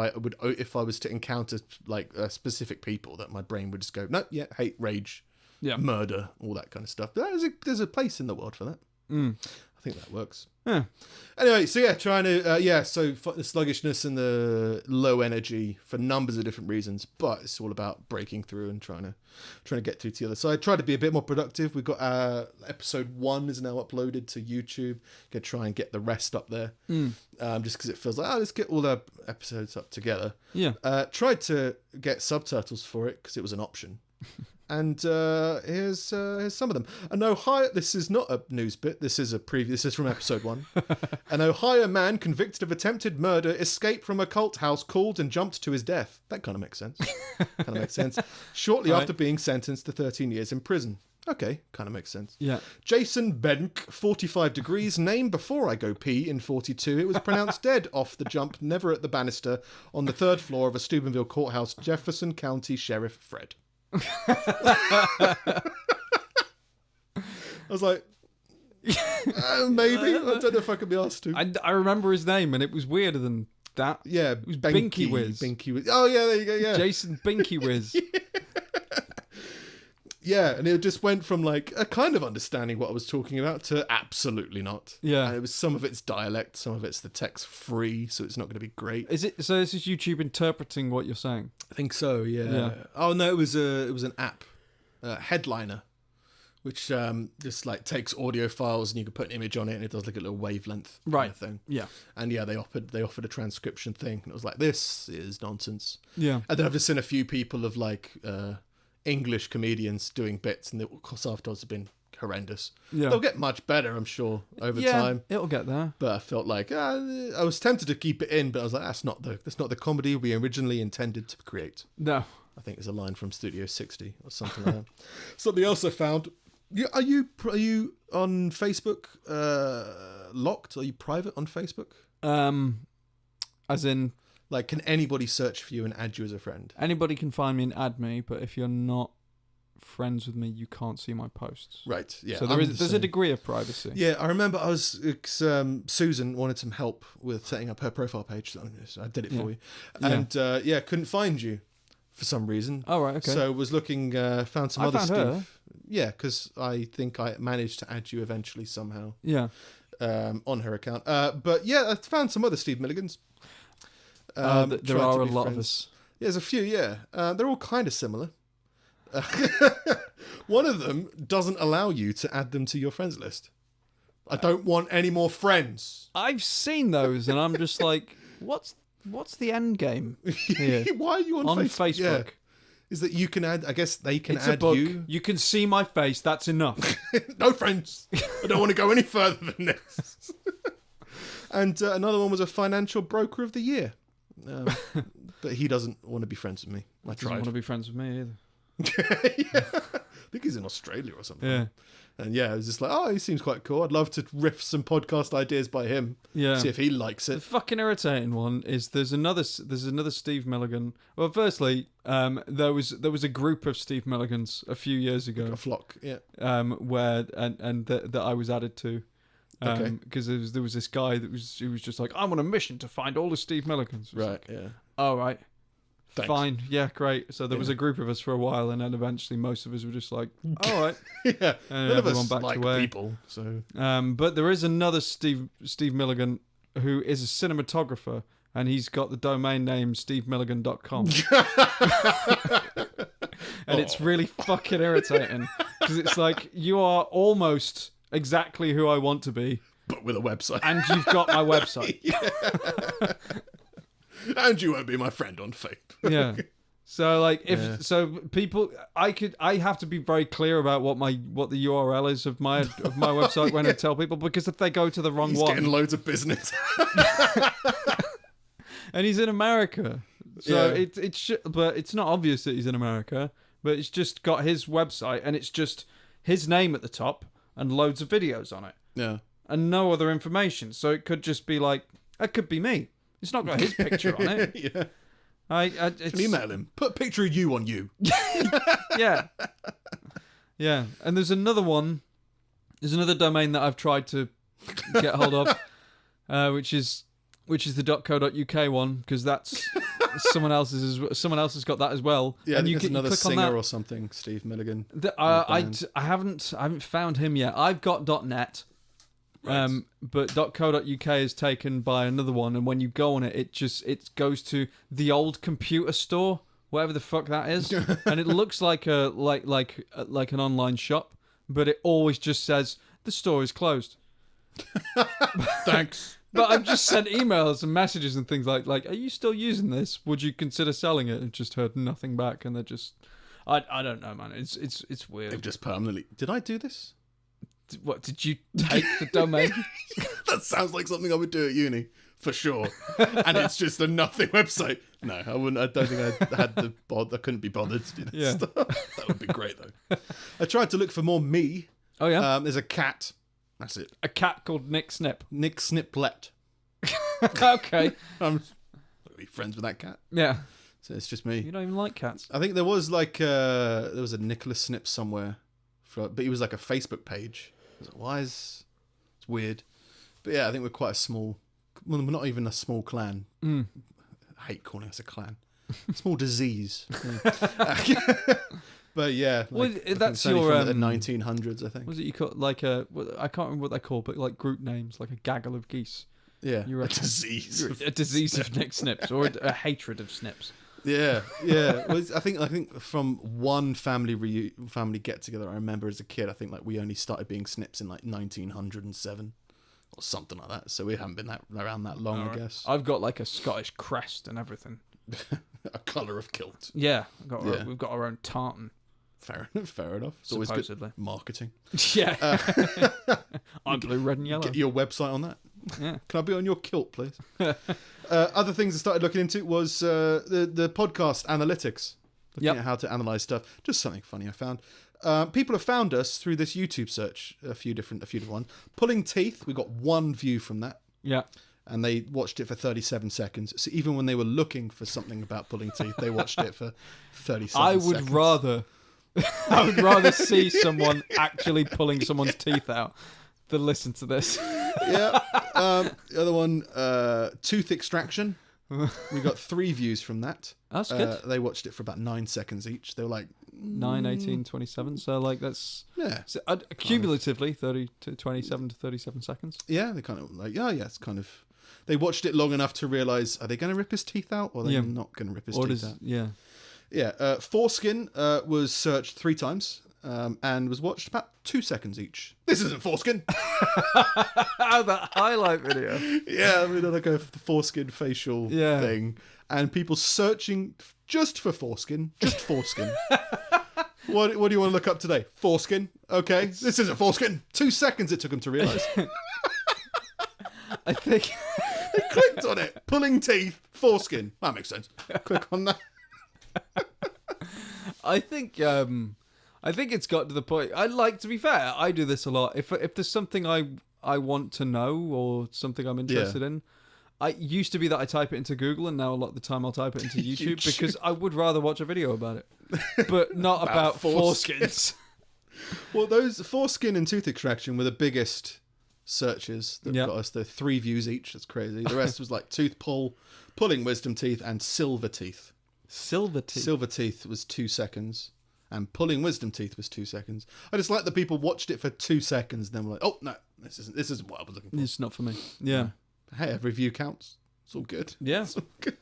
[SPEAKER 2] I was to encounter like specific people, that my brain would just go, no, yeah, hate, rage, murder, all that kind of stuff. But there's a place in the world for that. I think that works.
[SPEAKER 1] Yeah.
[SPEAKER 2] Anyway, so trying to so the sluggishness and the low energy for numbers of different reasons, but it's all about breaking through and trying to get through to the other side. Try to be a bit more productive. We've got episode 1 is now uploaded to YouTube. Gonna try and get the rest up there, just because it feels like let's get all the episodes up together.
[SPEAKER 1] Yeah.
[SPEAKER 2] Tried to get subtitles for it because it was an option. And here's some of them. An Ohio. This is not a news bit. This is from episode 1. An Ohio man convicted of attempted murder escaped from a cult house, called and jumped to his death. That kind of makes sense. Shortly after being sentenced to 13 years in prison. Okay, kind of makes sense.
[SPEAKER 1] Yeah.
[SPEAKER 2] Jason Benk, 45 degrees, name before I go pee in 42. It was pronounced dead off the jump, never at the banister, on the 3rd floor of a Steubenville courthouse, Jefferson County Sheriff Fred. I was like, maybe. I don't know if I could be asked to.
[SPEAKER 1] I remember his name, and it was weirder than that.
[SPEAKER 2] Yeah,
[SPEAKER 1] it was Binky Whiz.
[SPEAKER 2] Oh yeah, there you go. Yeah,
[SPEAKER 1] Jason Binky Whiz.
[SPEAKER 2] Yeah, and it just went from like a kind of understanding what I was talking about to absolutely not.
[SPEAKER 1] Yeah,
[SPEAKER 2] and it was some of it's dialect, some of it's the text free, so it's not going to be great.
[SPEAKER 1] Is it? So this is YouTube interpreting what you're saying?
[SPEAKER 2] I think so. Yeah. Oh no, it was an app, Headliner, which just like takes audio files and you can put an image on it and it does like a little wavelength kind of thing. Yeah. And they offered a transcription thing, and it was like, this is nonsense. Yeah. And then I've just seen a few people of like English comedians doing bits, and the course afterwards have been horrendous. Yeah. They'll get much better, I'm sure, over time.
[SPEAKER 1] It'll get there.
[SPEAKER 2] But I felt like I was tempted to keep it in, but I was like, that's not the comedy we originally intended to create. No. I think there's a line from Studio 60 or something like that. Something else I found. Are you on Facebook locked? Are you private on Facebook?
[SPEAKER 1] As in,
[SPEAKER 2] like, can anybody search for you and add you as a friend?
[SPEAKER 1] Anybody can find me and add me, but if you're not friends with me, you can't see my posts.
[SPEAKER 2] Right. Yeah.
[SPEAKER 1] So there's a degree of privacy.
[SPEAKER 2] Yeah, I remember Susan wanted some help with setting up her profile page, so I did it for you, and couldn't find you for some reason. Oh right. Okay. So was looking, found some other stuff. Her. Yeah, because I think I managed to add you eventually somehow. Yeah. On her account. But yeah, I found some other Steve Milligans.
[SPEAKER 1] There are a lot of us.
[SPEAKER 2] Yeah, there's a few, yeah. They're all kind of similar. One of them doesn't allow you to add them to your friends list. I don't want any more friends.
[SPEAKER 1] I've seen those, and I'm just like, what's the end game here?
[SPEAKER 2] Why are you on Facebook?
[SPEAKER 1] Facebook?
[SPEAKER 2] is that you can add. I guess they can
[SPEAKER 1] It's
[SPEAKER 2] add
[SPEAKER 1] a book.
[SPEAKER 2] you.
[SPEAKER 1] You can see my face. That's enough.
[SPEAKER 2] No friends. I don't want to go any further than this. And another one was a financial broker of the year. But he doesn't want to be friends with me. I
[SPEAKER 1] Doesn't
[SPEAKER 2] tried.
[SPEAKER 1] want to be friends with me either.
[SPEAKER 2] Yeah. I think he's in Australia or something.
[SPEAKER 1] Yeah.
[SPEAKER 2] And yeah, it was just like, oh, he seems quite cool. I'd love to riff some podcast ideas by him.
[SPEAKER 1] Yeah.
[SPEAKER 2] See if he likes
[SPEAKER 1] The
[SPEAKER 2] it.
[SPEAKER 1] fucking irritating one is there's another Steve Milligan. Well, firstly, there was a group of Steve Milligans a few years ago.
[SPEAKER 2] A flock, yeah.
[SPEAKER 1] Where that I was added to.
[SPEAKER 2] Okay.
[SPEAKER 1] Because there was this guy who was just like, I'm on a mission to find all the Steve Milligans.
[SPEAKER 2] Right,
[SPEAKER 1] like,
[SPEAKER 2] yeah.
[SPEAKER 1] oh, right.
[SPEAKER 2] Thanks.
[SPEAKER 1] Fine. Yeah, great. So there was a group of us for a while, and then eventually most of us were just like, all right.
[SPEAKER 2] Yeah.
[SPEAKER 1] And
[SPEAKER 2] None of
[SPEAKER 1] everyone
[SPEAKER 2] us
[SPEAKER 1] backed
[SPEAKER 2] like
[SPEAKER 1] away.
[SPEAKER 2] people, so...
[SPEAKER 1] But there is another Steve Milligan who is a cinematographer, and he's got the domain name stevemilligan.com. And it's really fucking irritating because it's like, you are almost exactly who I want to be,
[SPEAKER 2] But with a website.
[SPEAKER 1] and you've got my website.
[SPEAKER 2] And you won't be my friend on Facebook.
[SPEAKER 1] Yeah. So like people, I have to be very clear about what the URL is of my website when I tell people, because if they go to the wrong
[SPEAKER 2] He's
[SPEAKER 1] one,
[SPEAKER 2] getting loads of business.
[SPEAKER 1] and he's in America, so
[SPEAKER 2] Yeah.
[SPEAKER 1] but it's not obvious that he's in America, but it's just got his website and it's just his name at the top and loads of videos on it
[SPEAKER 2] Yeah.
[SPEAKER 1] and no other information. So it could just be like, that could be me. It's not got his picture on it.
[SPEAKER 2] Yeah.
[SPEAKER 1] It's,
[SPEAKER 2] Email him. Put a picture of you on you.
[SPEAKER 1] yeah. Yeah. And there's another one. There's another domain that I've tried to get hold of, which is the .co.uk one, because that's someone else has got that as well.
[SPEAKER 2] Yeah,
[SPEAKER 1] and
[SPEAKER 2] I think there's another
[SPEAKER 1] click on
[SPEAKER 2] singer
[SPEAKER 1] that.
[SPEAKER 2] or something, Steve Milligan.
[SPEAKER 1] I haven't found him yet. I've got .net.
[SPEAKER 2] Right.
[SPEAKER 1] But .co.uk is taken by another one, and when you go on it, it goes to the old computer store, whatever the fuck that is, and it looks like an online shop, but it always just says the store is closed.
[SPEAKER 2] Thanks.
[SPEAKER 1] But I've just sent emails and messages and things like, are you still using this? Would you consider selling it? And just heard nothing back, and they're just, I don't know, man. It's weird.
[SPEAKER 2] They've just permanently... Did I do this?
[SPEAKER 1] What, did you take the domain?
[SPEAKER 2] That sounds like something I would do at uni, for sure. And it's just a nothing website. No, I wouldn't. I don't think I had the bod. I couldn't be bothered to do this
[SPEAKER 1] Yeah.
[SPEAKER 2] stuff. That would be great, though. I tried to look for more me.
[SPEAKER 1] Oh yeah,
[SPEAKER 2] There's a cat. That's it.
[SPEAKER 1] a cat called Nick Snip.
[SPEAKER 2] Nick Sniplet.
[SPEAKER 1] Okay.
[SPEAKER 2] I'm be friends with that cat.
[SPEAKER 1] Yeah.
[SPEAKER 2] So it's just me.
[SPEAKER 1] You don't even like cats.
[SPEAKER 2] I think there was there was a Nicholas Snip somewhere, but he was like a Facebook page. I was like, why is it's weird? But yeah, I think we're quite a small. Well, we're not even a small clan. I hate calling us a clan. Small disease. But yeah,
[SPEAKER 1] Well,
[SPEAKER 2] I think
[SPEAKER 1] that's
[SPEAKER 2] it's only
[SPEAKER 1] your,
[SPEAKER 2] from the 1900s, I think.
[SPEAKER 1] Was it you call like I can't remember what they're called, but like group names, like a gaggle of geese.
[SPEAKER 2] Yeah,
[SPEAKER 1] You're
[SPEAKER 2] a disease.
[SPEAKER 1] A disease of Nick Snips, or a hatred of Snips.
[SPEAKER 2] Yeah, yeah. Well, I think from one family get together, I remember as a kid, I think like we only started being Snips in like 1907 or something like that. So we haven't been around that long, I guess.
[SPEAKER 1] I've got like a Scottish crest and everything.
[SPEAKER 2] A colour of kilt.
[SPEAKER 1] Yeah,
[SPEAKER 2] Yeah.
[SPEAKER 1] we've got our own tartan.
[SPEAKER 2] Fair enough. It's always good
[SPEAKER 1] Supposedly.
[SPEAKER 2] marketing.
[SPEAKER 1] Yeah. I'm blue, red, and yellow.
[SPEAKER 2] Get your website on that.
[SPEAKER 1] Yeah.
[SPEAKER 2] Can I be on your kilt, please? Other things I started looking into was the podcast analytics. Looking at how to analyze stuff. Just something funny I found. People have found us through this YouTube search. A few different ones. Pulling teeth. We got one view from that.
[SPEAKER 1] Yeah.
[SPEAKER 2] And they watched it for 37 seconds. So even when they were looking for something about pulling teeth, they watched it for 37 seconds.
[SPEAKER 1] I would rather see someone actually pulling someone's teeth out than listen to this.
[SPEAKER 2] Yeah. The other one, tooth extraction. We got 3 views from that.
[SPEAKER 1] That's good.
[SPEAKER 2] They watched it for about 9 seconds each. They were like
[SPEAKER 1] 9, 18, 27. So like that's
[SPEAKER 2] so,
[SPEAKER 1] cumulatively 30 to 27 to 37 seconds.
[SPEAKER 2] Yeah, they kind of like it's kind of. They watched it long enough to realise, are they going to rip his teeth out or are they not going to rip his teeth out?
[SPEAKER 1] Yeah.
[SPEAKER 2] Yeah, foreskin was searched 3 times, and was watched about 2 seconds each. This isn't foreskin.
[SPEAKER 1] That highlight video.
[SPEAKER 2] Yeah, I mean, like the foreskin facial thing, and people searching just for foreskin, just foreskin. What do you want to look up today? Foreskin. Okay, this isn't foreskin. 2 seconds it took them to realise.
[SPEAKER 1] I think
[SPEAKER 2] they clicked on it. Pulling teeth, foreskin. That makes sense. Click on that.
[SPEAKER 1] I think it's got to the point. To be fair, I do this a lot. If there's something I want to know or something I'm interested in, I used to be that I type it into Google, and now a lot of the time I'll type it into YouTube because I would rather watch a video about it, but not about foreskins.
[SPEAKER 2] Well, those foreskin and tooth extraction were the biggest searches that got us. The 3 views each. That's crazy. The rest was like tooth pull, pulling wisdom teeth, and silver teeth.
[SPEAKER 1] Silver teeth.
[SPEAKER 2] Silver teeth was 2 seconds, and pulling wisdom teeth was 2 seconds. I just like that people watched it for 2 seconds, and then were like, "Oh no, this isn't what I was looking for."
[SPEAKER 1] It's not for me. Yeah.
[SPEAKER 2] Hey, every view counts. It's all good.
[SPEAKER 1] Yeah.
[SPEAKER 2] It's all good.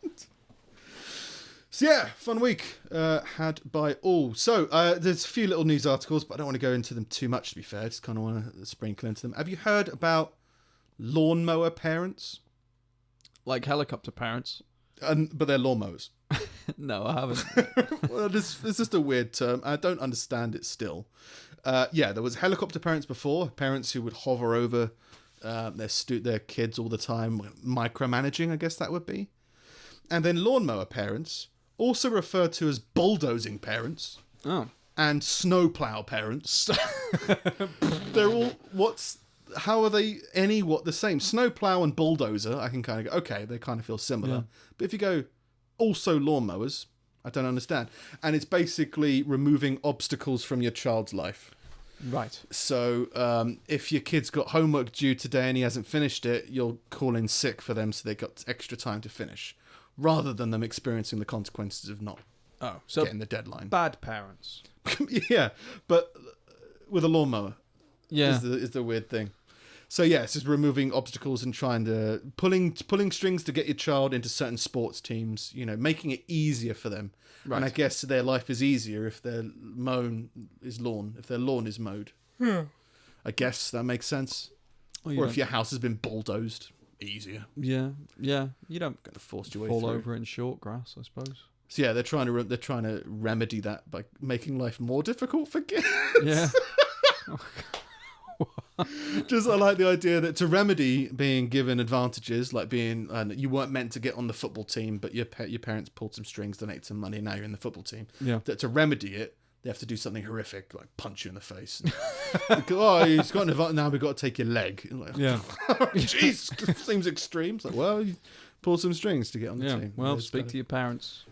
[SPEAKER 2] So yeah, fun week had by all. So there's a few little news articles, but I don't want to go into them too much, to be fair. I just kind of want to sprinkle into them. Have you heard about Lawnmower Parents?
[SPEAKER 1] Like helicopter parents?
[SPEAKER 2] But they're lawnmowers.
[SPEAKER 1] No, I haven't.
[SPEAKER 2] Well, it's just a weird term. I don't understand it still. There was helicopter parents before. Parents who would hover over their kids all the time, micromanaging, I guess that would be. And then lawnmower parents, also referred to as bulldozing parents.
[SPEAKER 1] Oh.
[SPEAKER 2] And snowplow parents. They're all how are they the same? Snowplow and bulldozer, I can kind of go, okay, they kind of feel similar. Yeah. But if you go also lawnmowers, I don't understand. And it's basically removing obstacles from your child's life.
[SPEAKER 1] Right.
[SPEAKER 2] So if your kid's got homework due today and he hasn't finished it, you'll call in sick for them so they've got extra time to finish, rather than them experiencing the consequences of not getting the deadline.
[SPEAKER 1] Bad parents.
[SPEAKER 2] Yeah, but with a lawnmower.
[SPEAKER 1] Yeah.
[SPEAKER 2] Is the weird thing. So yeah, it's just removing obstacles and trying to pulling strings to get your child into certain sports teams, making it easier for them. Right. And I guess their life is easier if their lawn is mowed. I guess that makes sense. Or if your house has been bulldozed, easier.
[SPEAKER 1] Yeah. You don't
[SPEAKER 2] going to force your way
[SPEAKER 1] fall
[SPEAKER 2] through.
[SPEAKER 1] over in short grass, I suppose.
[SPEAKER 2] So yeah, they're trying to remedy that by making life more difficult for kids.
[SPEAKER 1] Yeah.
[SPEAKER 2] Just I like the idea that to remedy being given advantages, like being you weren't meant to get on the football team, but your parents pulled some strings, donated some money, and now you're in the football team.
[SPEAKER 1] Yeah.
[SPEAKER 2] That to remedy it, they have to do something horrific, like punch you in the face. He's got an advantage. Now we've got to take your leg. Like,
[SPEAKER 1] yeah.
[SPEAKER 2] Jeez, seems extreme. It's like, well, you pull some strings to get on the team.
[SPEAKER 1] Well, speak to your parents.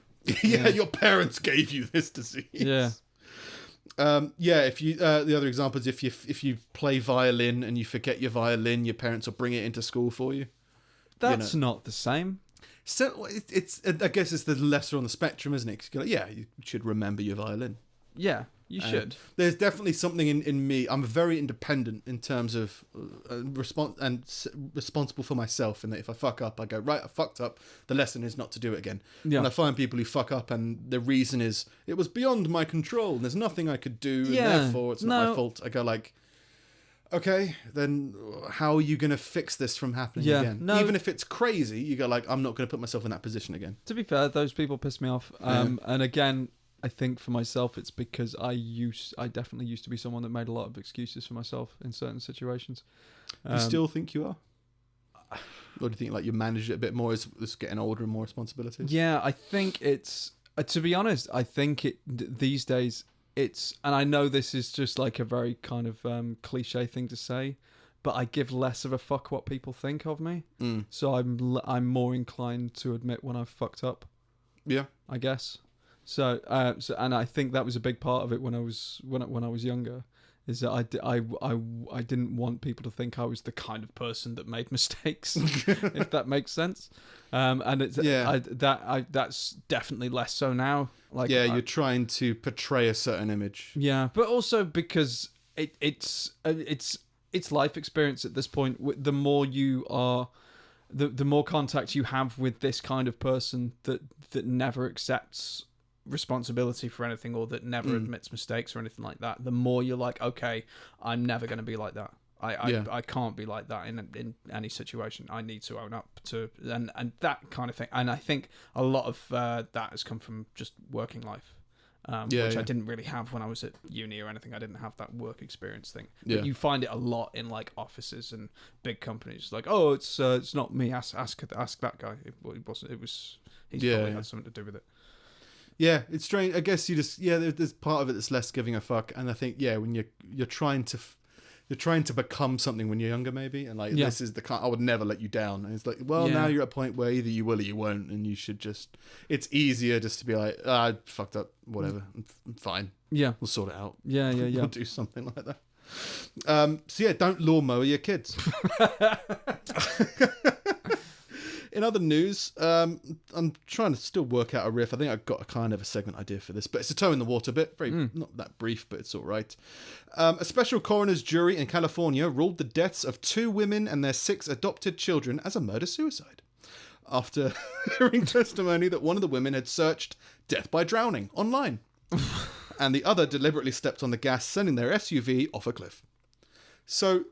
[SPEAKER 2] Yeah, your parents gave you this disease.
[SPEAKER 1] Yeah.
[SPEAKER 2] If you the other example is if you play violin and you forget your violin, your parents will bring it into school for you.
[SPEAKER 1] That's not the same.
[SPEAKER 2] So it's I guess it's the lesser on the spectrum, isn't it? 'Cause you're like, you should remember your violin.
[SPEAKER 1] Yeah, you should.
[SPEAKER 2] There's definitely something in me. I'm very independent in terms of responsible for myself. And that if I fuck up, I go, right, I fucked up. The lesson is not to do it again. Yeah. And I find people who fuck up and the reason is it was beyond my control and there's nothing I could do. Yeah. And therefore it's not my fault. I go like, okay, then how are you going to fix this from happening again? No. Even if it's crazy, you go like, I'm not going to put myself in that position again.
[SPEAKER 1] To be fair, those people piss me off. And again, I think for myself, it's because I definitely used to be someone that made a lot of excuses for myself in certain situations.
[SPEAKER 2] Do you still think you are? Or do you think like you manage it a bit more as getting older and more responsibilities?
[SPEAKER 1] Yeah, I think it's, to be honest, I think these days it's, and I know this is just like a very kind of cliche thing to say, but I give less of a fuck what people think of me. So I'm more inclined to admit when I've fucked up.
[SPEAKER 2] Yeah,
[SPEAKER 1] I guess. So and I think that was a big part of it when I was younger, is that I didn't want people to think I was the kind of person that made mistakes, if that makes sense. And it's that's definitely less so now. Like
[SPEAKER 2] you're trying to portray a certain image.
[SPEAKER 1] Yeah, but also because it's life experience at this point. The more you are, the more contact you have with this kind of person that never accepts responsibility for anything, or that never admits mistakes or anything like that, the more you're like, okay, I'm never going to be like that. I can't be like that in any situation. I need to own up to and that kind of thing. And I think a lot of that has come from just working life, which I didn't really have when I was at uni or anything. I didn't have that work experience thing. But you find it a lot in like offices and big companies. Like, oh, it's not me. Ask that guy. It wasn't. It was. He's probably had something to do with it.
[SPEAKER 2] Yeah, it's strange. I guess you just there's part of it that's less giving a fuck, and I think when you're trying to become something when you're younger, maybe, and like this is the kind I would never let you down. And it's like, well, now you're at a point where either you will or you won't, and you should just. It's easier just to be like, I fucked up, whatever, I'm fine. Yeah, we'll sort it out. Yeah. We'll do something like that. So don't lawnmower your kids. In other news, I'm trying to still work out a riff. I think I've got a kind of a segment idea for this, but it's a toe in the water bit. Not that brief, but it's all right. A special coroner's jury in California ruled the deaths of 2 women and their 6 adopted children as a murder-suicide, after hearing testimony that one of the women had searched death by drowning online, and the other deliberately stepped on the gas, sending their SUV off a cliff. So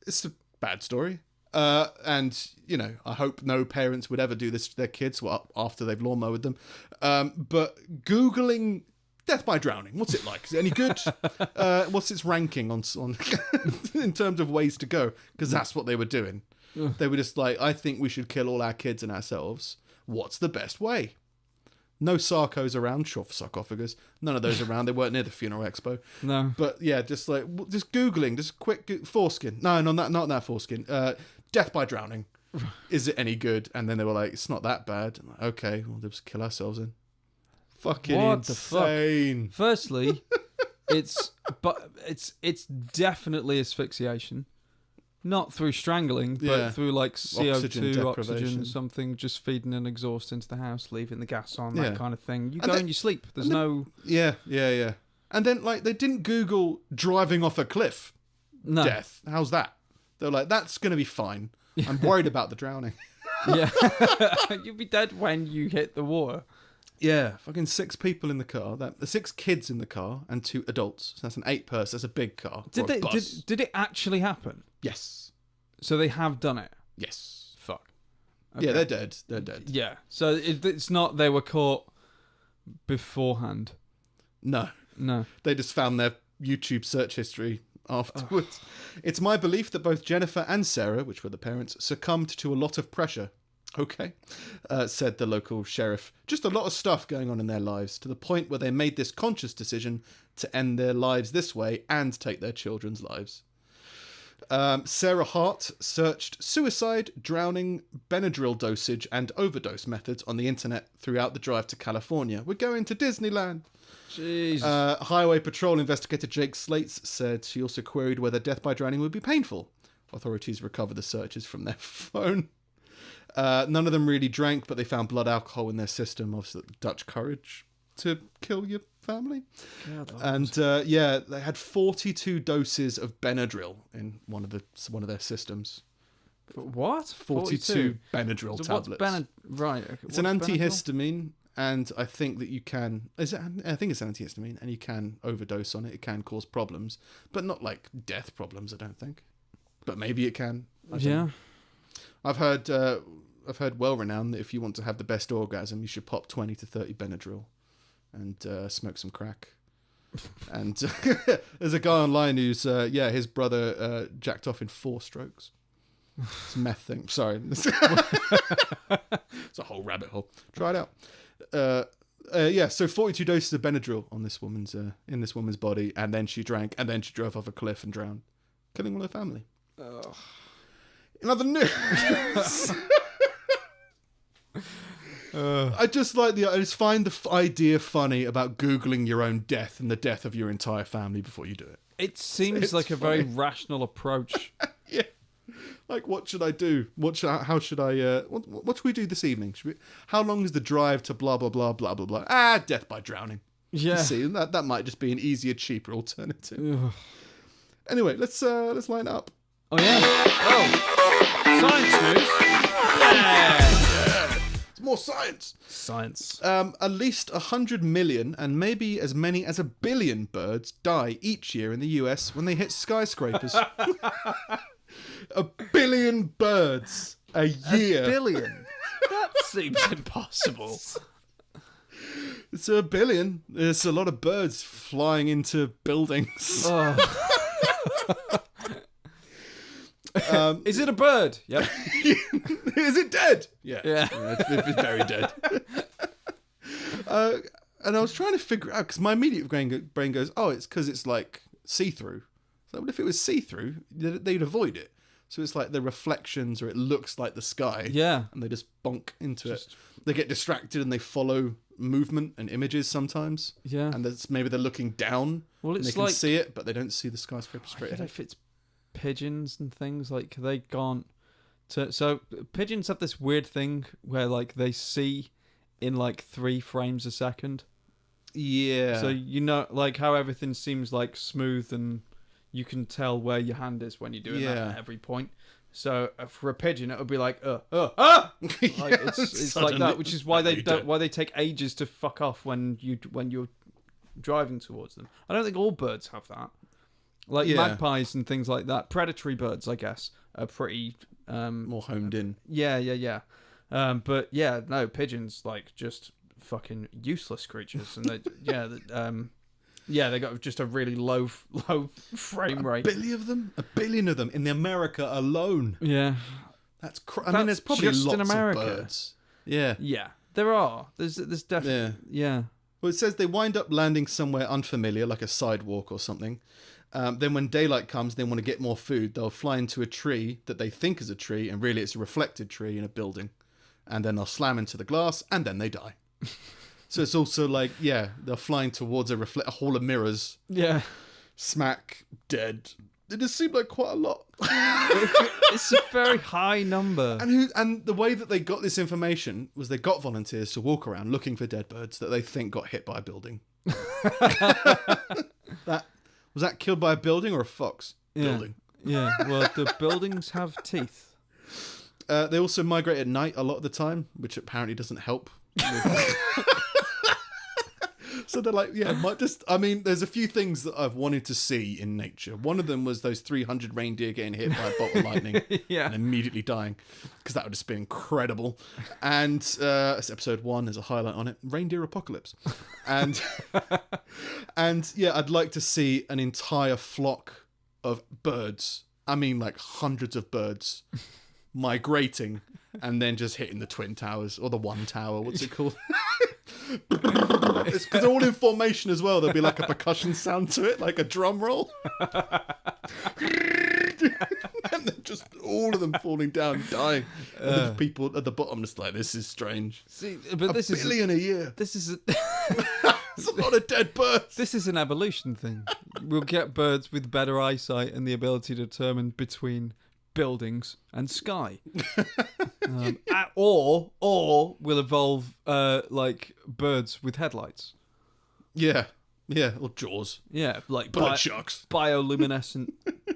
[SPEAKER 2] it's a bad story. And, I hope no parents would ever do this to their kids after they've lawnmowed them. But Googling death by drowning, what's it like? Is it any good? What's its ranking on in terms of ways to go? Because that's what they were doing. They were just like, I think we should kill all our kids and ourselves. What's the best way? No sarcos around, sure, for sarcophagus. None of those around. They weren't near the funeral expo. No. But just Googling, just quick foreskin. No, not that foreskin. Death by drowning. Is it any good? And then they were like, it's not that bad. I'm like, okay, we'll just kill ourselves then. Fucking
[SPEAKER 1] what
[SPEAKER 2] insane.
[SPEAKER 1] The fuck? Firstly, it's definitely asphyxiation. Not through strangling, but through like CO2, oxygen, something, just feeding an exhaust into the house, leaving the gas on, that kind of thing. You go and you sleep. There's no...
[SPEAKER 2] Yeah. And then, like, they didn't Google driving off a cliff death. How's that? They're like, that's going to be fine. I'm worried about the drowning.
[SPEAKER 1] Yeah. You'll be dead when you hit the water.
[SPEAKER 2] Yeah. Fucking 6 people in the car. 6 kids in the car and 2 adults. So that's an 8-person. That's a big car.
[SPEAKER 1] Did it actually happen?
[SPEAKER 2] Yes.
[SPEAKER 1] So they have done it?
[SPEAKER 2] Yes.
[SPEAKER 1] Fuck. Okay.
[SPEAKER 2] Yeah, they're dead. They're dead.
[SPEAKER 1] Yeah. So it's not they were caught beforehand.
[SPEAKER 2] No. They just found their YouTube search history afterwards. It's my belief that both Jennifer and Sarah, which were the parents, succumbed to a lot of pressure. Okay, said the local sheriff. Just a lot of stuff going on in their lives, to the point where they made this conscious decision to end their lives this way and take their children's lives. Sarah Hart searched suicide, drowning, Benadryl dosage and overdose methods on the internet throughout the drive to California. We're going to Disneyland.
[SPEAKER 1] Jesus.
[SPEAKER 2] Highway Patrol investigator Jake Slates said she also queried whether death by drowning would be painful. Authorities recovered the searches from their phone. None of them really drank, but they found blood alcohol in their system. Obviously, Dutch courage to kill your family. And they had 42 doses of Benadryl in one of their systems.
[SPEAKER 1] What?
[SPEAKER 2] 42 Benadryl tablets.
[SPEAKER 1] Right. Okay.
[SPEAKER 2] It's an antihistamine, and I think that you can. I think it's an antihistamine, and you can overdose on it. It can cause problems, but not like death problems. I don't think. But maybe it can.
[SPEAKER 1] Yeah.
[SPEAKER 2] I've heard well renowned that if you want to have the best orgasm, you should pop 20 to 30 Benadryl and smoke some crack. And there's a guy online who's his brother jacked off in 4 strokes. It's a meth thing. Sorry, it's a whole rabbit hole. Try it out. So 42 doses of Benadryl on this woman's in this woman's body, and then she drank, and then she drove off a cliff and drowned, killing all her family. In other news, I just find the idea funny about Googling your own death and the death of your entire family before you do it.
[SPEAKER 1] It seems like a very rational approach.
[SPEAKER 2] Yeah. Like, what should I do? What should we do this evening? How long is the drive to blah, blah, blah, blah, blah, blah? Death by drowning.
[SPEAKER 1] Yeah.
[SPEAKER 2] See, that might just be an easier, cheaper alternative. Anyway, let's line up.
[SPEAKER 1] Oh, yeah. Oh. Science news. Yeah.
[SPEAKER 2] It's more science.
[SPEAKER 1] Science.
[SPEAKER 2] At least 100 million and maybe as many as 1 billion birds die each year in the US when they hit skyscrapers. 1 billion birds a year.
[SPEAKER 1] 1 billion? That seems impossible.
[SPEAKER 2] It's 1 billion. There's a lot of birds flying into buildings.
[SPEAKER 1] Oh. Is it a bird? Yep.
[SPEAKER 2] Is it dead?
[SPEAKER 1] Yeah.
[SPEAKER 2] It's very dead. And I was trying to figure out, because my immediate brain goes, oh, it's because it's like see-through. So what if it was see-through? They'd avoid it. So it's like the reflections, or it looks like the sky.
[SPEAKER 1] Yeah.
[SPEAKER 2] And they just bonk into it. They get distracted and they follow movement and images sometimes.
[SPEAKER 1] Yeah.
[SPEAKER 2] And maybe they're looking down.
[SPEAKER 1] Well,
[SPEAKER 2] and
[SPEAKER 1] it's
[SPEAKER 2] they can
[SPEAKER 1] like,
[SPEAKER 2] see it, but they don't see the skyscraper straight
[SPEAKER 1] I don't know
[SPEAKER 2] ahead.
[SPEAKER 1] if it's pigeons and things, like they can't. So pigeons have this weird thing where like they see in like 3 frames a second.
[SPEAKER 2] Yeah.
[SPEAKER 1] So you know, like how everything seems like smooth and you can tell where your hand is when you're doing that at every point. So for a pigeon, it would be like, like it's like that, which is why they take ages to fuck off when you're driving towards them. I don't think all birds have that. Like magpies and things like that, predatory birds, I guess, are pretty
[SPEAKER 2] more honed in.
[SPEAKER 1] Yeah. But yeah, no, pigeons like just fucking useless creatures, and they got just a really low frame rate.
[SPEAKER 2] 1 billion of them in America alone.
[SPEAKER 1] Yeah,
[SPEAKER 2] that's I mean, there's probably
[SPEAKER 1] just
[SPEAKER 2] lots
[SPEAKER 1] in America.
[SPEAKER 2] of birds. Yeah,
[SPEAKER 1] there are. There's definitely yeah.
[SPEAKER 2] Well, it says they wind up landing somewhere unfamiliar, like a sidewalk or something. Then when daylight comes, they want to get more food. They'll fly into a tree that they think is a tree, and really it's a reflected tree in a building. And then they'll slam into the glass, and then they die. So it's also like, they're flying towards a hall of mirrors.
[SPEAKER 1] Yeah.
[SPEAKER 2] Smack, dead. It just seemed like quite a lot.
[SPEAKER 1] It's a very high number.
[SPEAKER 2] And the way that they got this information was they got volunteers to walk around looking for dead birds that they think got hit by a building. Was that killed by a building or a fox? Building.
[SPEAKER 1] Yeah, well, the buildings have teeth.
[SPEAKER 2] They also migrate at night a lot of the time, which apparently doesn't help. So they're like, there's a few things that I've wanted to see in nature. One of them was those 300 reindeer getting hit by a bolt of lightning and immediately dying, because that would just be incredible. And it's episode 1, there's a highlight on it, reindeer apocalypse. And I'd like to see an entire flock of birds. I mean, like hundreds of birds migrating and then just hitting the Twin Towers or the One Tower. What's it called? It's because they're all in formation as well. There'll be like a percussion sound to it, like a drum roll. And then just all of them falling down, dying. And the people at the bottom just like, this is strange.
[SPEAKER 1] See, but this is
[SPEAKER 2] 1 billion a year.
[SPEAKER 1] This is
[SPEAKER 2] That's a lot of dead birds.
[SPEAKER 1] This is an evolution thing. We'll get birds with better eyesight and the ability to determine between buildings and sky. Or we'll evolve like birds with headlights.
[SPEAKER 2] Yeah, or Jaws.
[SPEAKER 1] Yeah, like
[SPEAKER 2] bird sharks.
[SPEAKER 1] Bioluminescent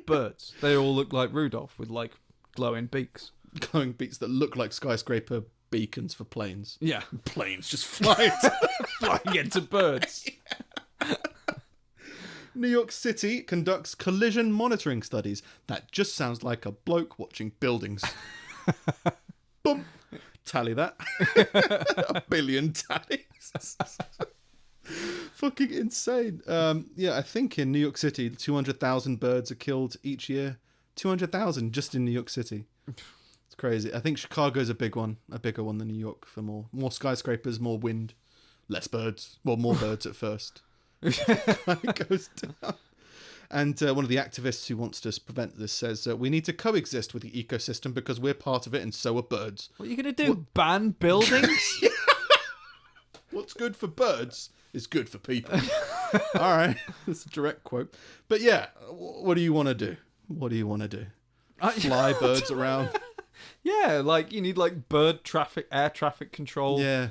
[SPEAKER 1] birds. They all look like Rudolph with like glowing beaks.
[SPEAKER 2] Glowing beaks that look like skyscraper beacons for planes.
[SPEAKER 1] Yeah.
[SPEAKER 2] Planes just flying.
[SPEAKER 1] Flying into birds.
[SPEAKER 2] New York City conducts collision monitoring studies. That just sounds like a bloke watching buildings. Boom. Tally that. 1 billion tallies. Fucking insane. I think in New York City, 200,000 birds are killed each year. 200,000 just in New York City. It's crazy. I think Chicago's a bigger one than New York for more skyscrapers, more wind, less birds. Well, more birds at first. It goes down. And one of the activists who wants to prevent this says, we need to coexist with the ecosystem because we're part of it and so are birds.
[SPEAKER 1] What are you going to do? Ban buildings?
[SPEAKER 2] What's good for birds is good for people. All right. That's a direct quote. But yeah, what do you want to do? Fly birds around?
[SPEAKER 1] Yeah, like you need like air traffic control.
[SPEAKER 2] Yeah.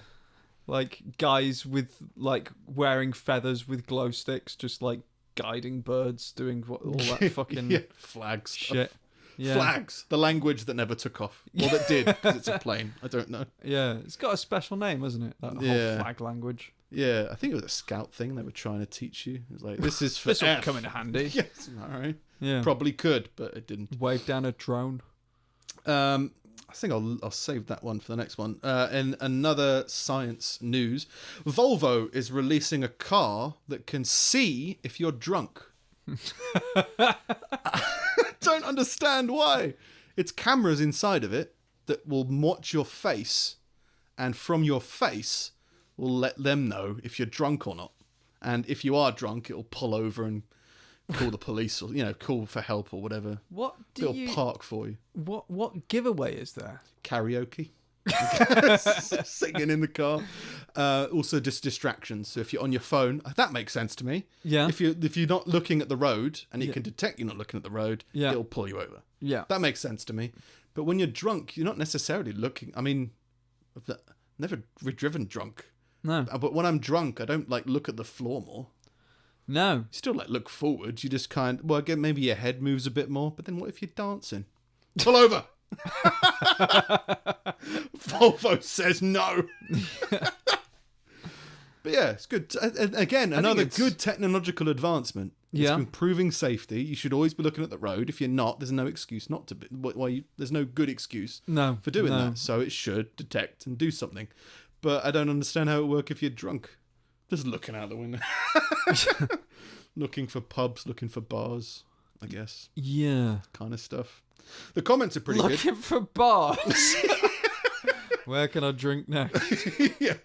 [SPEAKER 1] Like guys with like wearing feathers with glow sticks, just like guiding birds, doing all that fucking
[SPEAKER 2] flags
[SPEAKER 1] shit. Yeah.
[SPEAKER 2] Flags, the language that never took off. Well, that did, because it's a plane. I don't know.
[SPEAKER 1] Yeah, it's got a special name, hasn't it? That whole flag language.
[SPEAKER 2] Yeah, I think it was a scout thing they were trying to teach you. It was like, this is for
[SPEAKER 1] This will
[SPEAKER 2] F.
[SPEAKER 1] come in handy.
[SPEAKER 2] Yes, all right.
[SPEAKER 1] Yeah.
[SPEAKER 2] Probably could, but it didn't.
[SPEAKER 1] Wave down a drone.
[SPEAKER 2] I think I'll save that one for the next one. In another science news, Volvo is releasing a car that can see if you're drunk. I don't understand why. It's cameras inside of it that will watch your face, and from your face will let them know if you're drunk or not. And if you are drunk, it'll pull over and call the police, or call for help or whatever.
[SPEAKER 1] What do
[SPEAKER 2] It'll
[SPEAKER 1] you?
[SPEAKER 2] park for you.
[SPEAKER 1] What giveaway is there?
[SPEAKER 2] Karaoke. Singing in the car. Also just distractions. So if you're on your phone, that makes sense to me.
[SPEAKER 1] Yeah.
[SPEAKER 2] If you're not looking at the road and it can detect you're not looking at the road, it'll pull you over.
[SPEAKER 1] Yeah.
[SPEAKER 2] That makes sense to me. But when you're drunk, you're not necessarily looking. I mean, I've never driven drunk.
[SPEAKER 1] No.
[SPEAKER 2] But when I'm drunk, I don't look at the floor more.
[SPEAKER 1] No.
[SPEAKER 2] You still look forward. You just again, maybe your head moves a bit more. But then what if you're dancing? Pull over. Volvo says no. But yeah, it's good. Again, another good technological advancement. It's improving safety. You should always be looking at the road. If you're not, there's no excuse not to be. There's no good excuse for doing that. So it should detect and do something. But I don't understand how it works if you're drunk. Just looking out the window. Looking for pubs, looking for bars, I guess.
[SPEAKER 1] Yeah.
[SPEAKER 2] Kind of stuff. The comments are pretty good.
[SPEAKER 1] Looking for bars. Where can I drink now?
[SPEAKER 2] Yeah.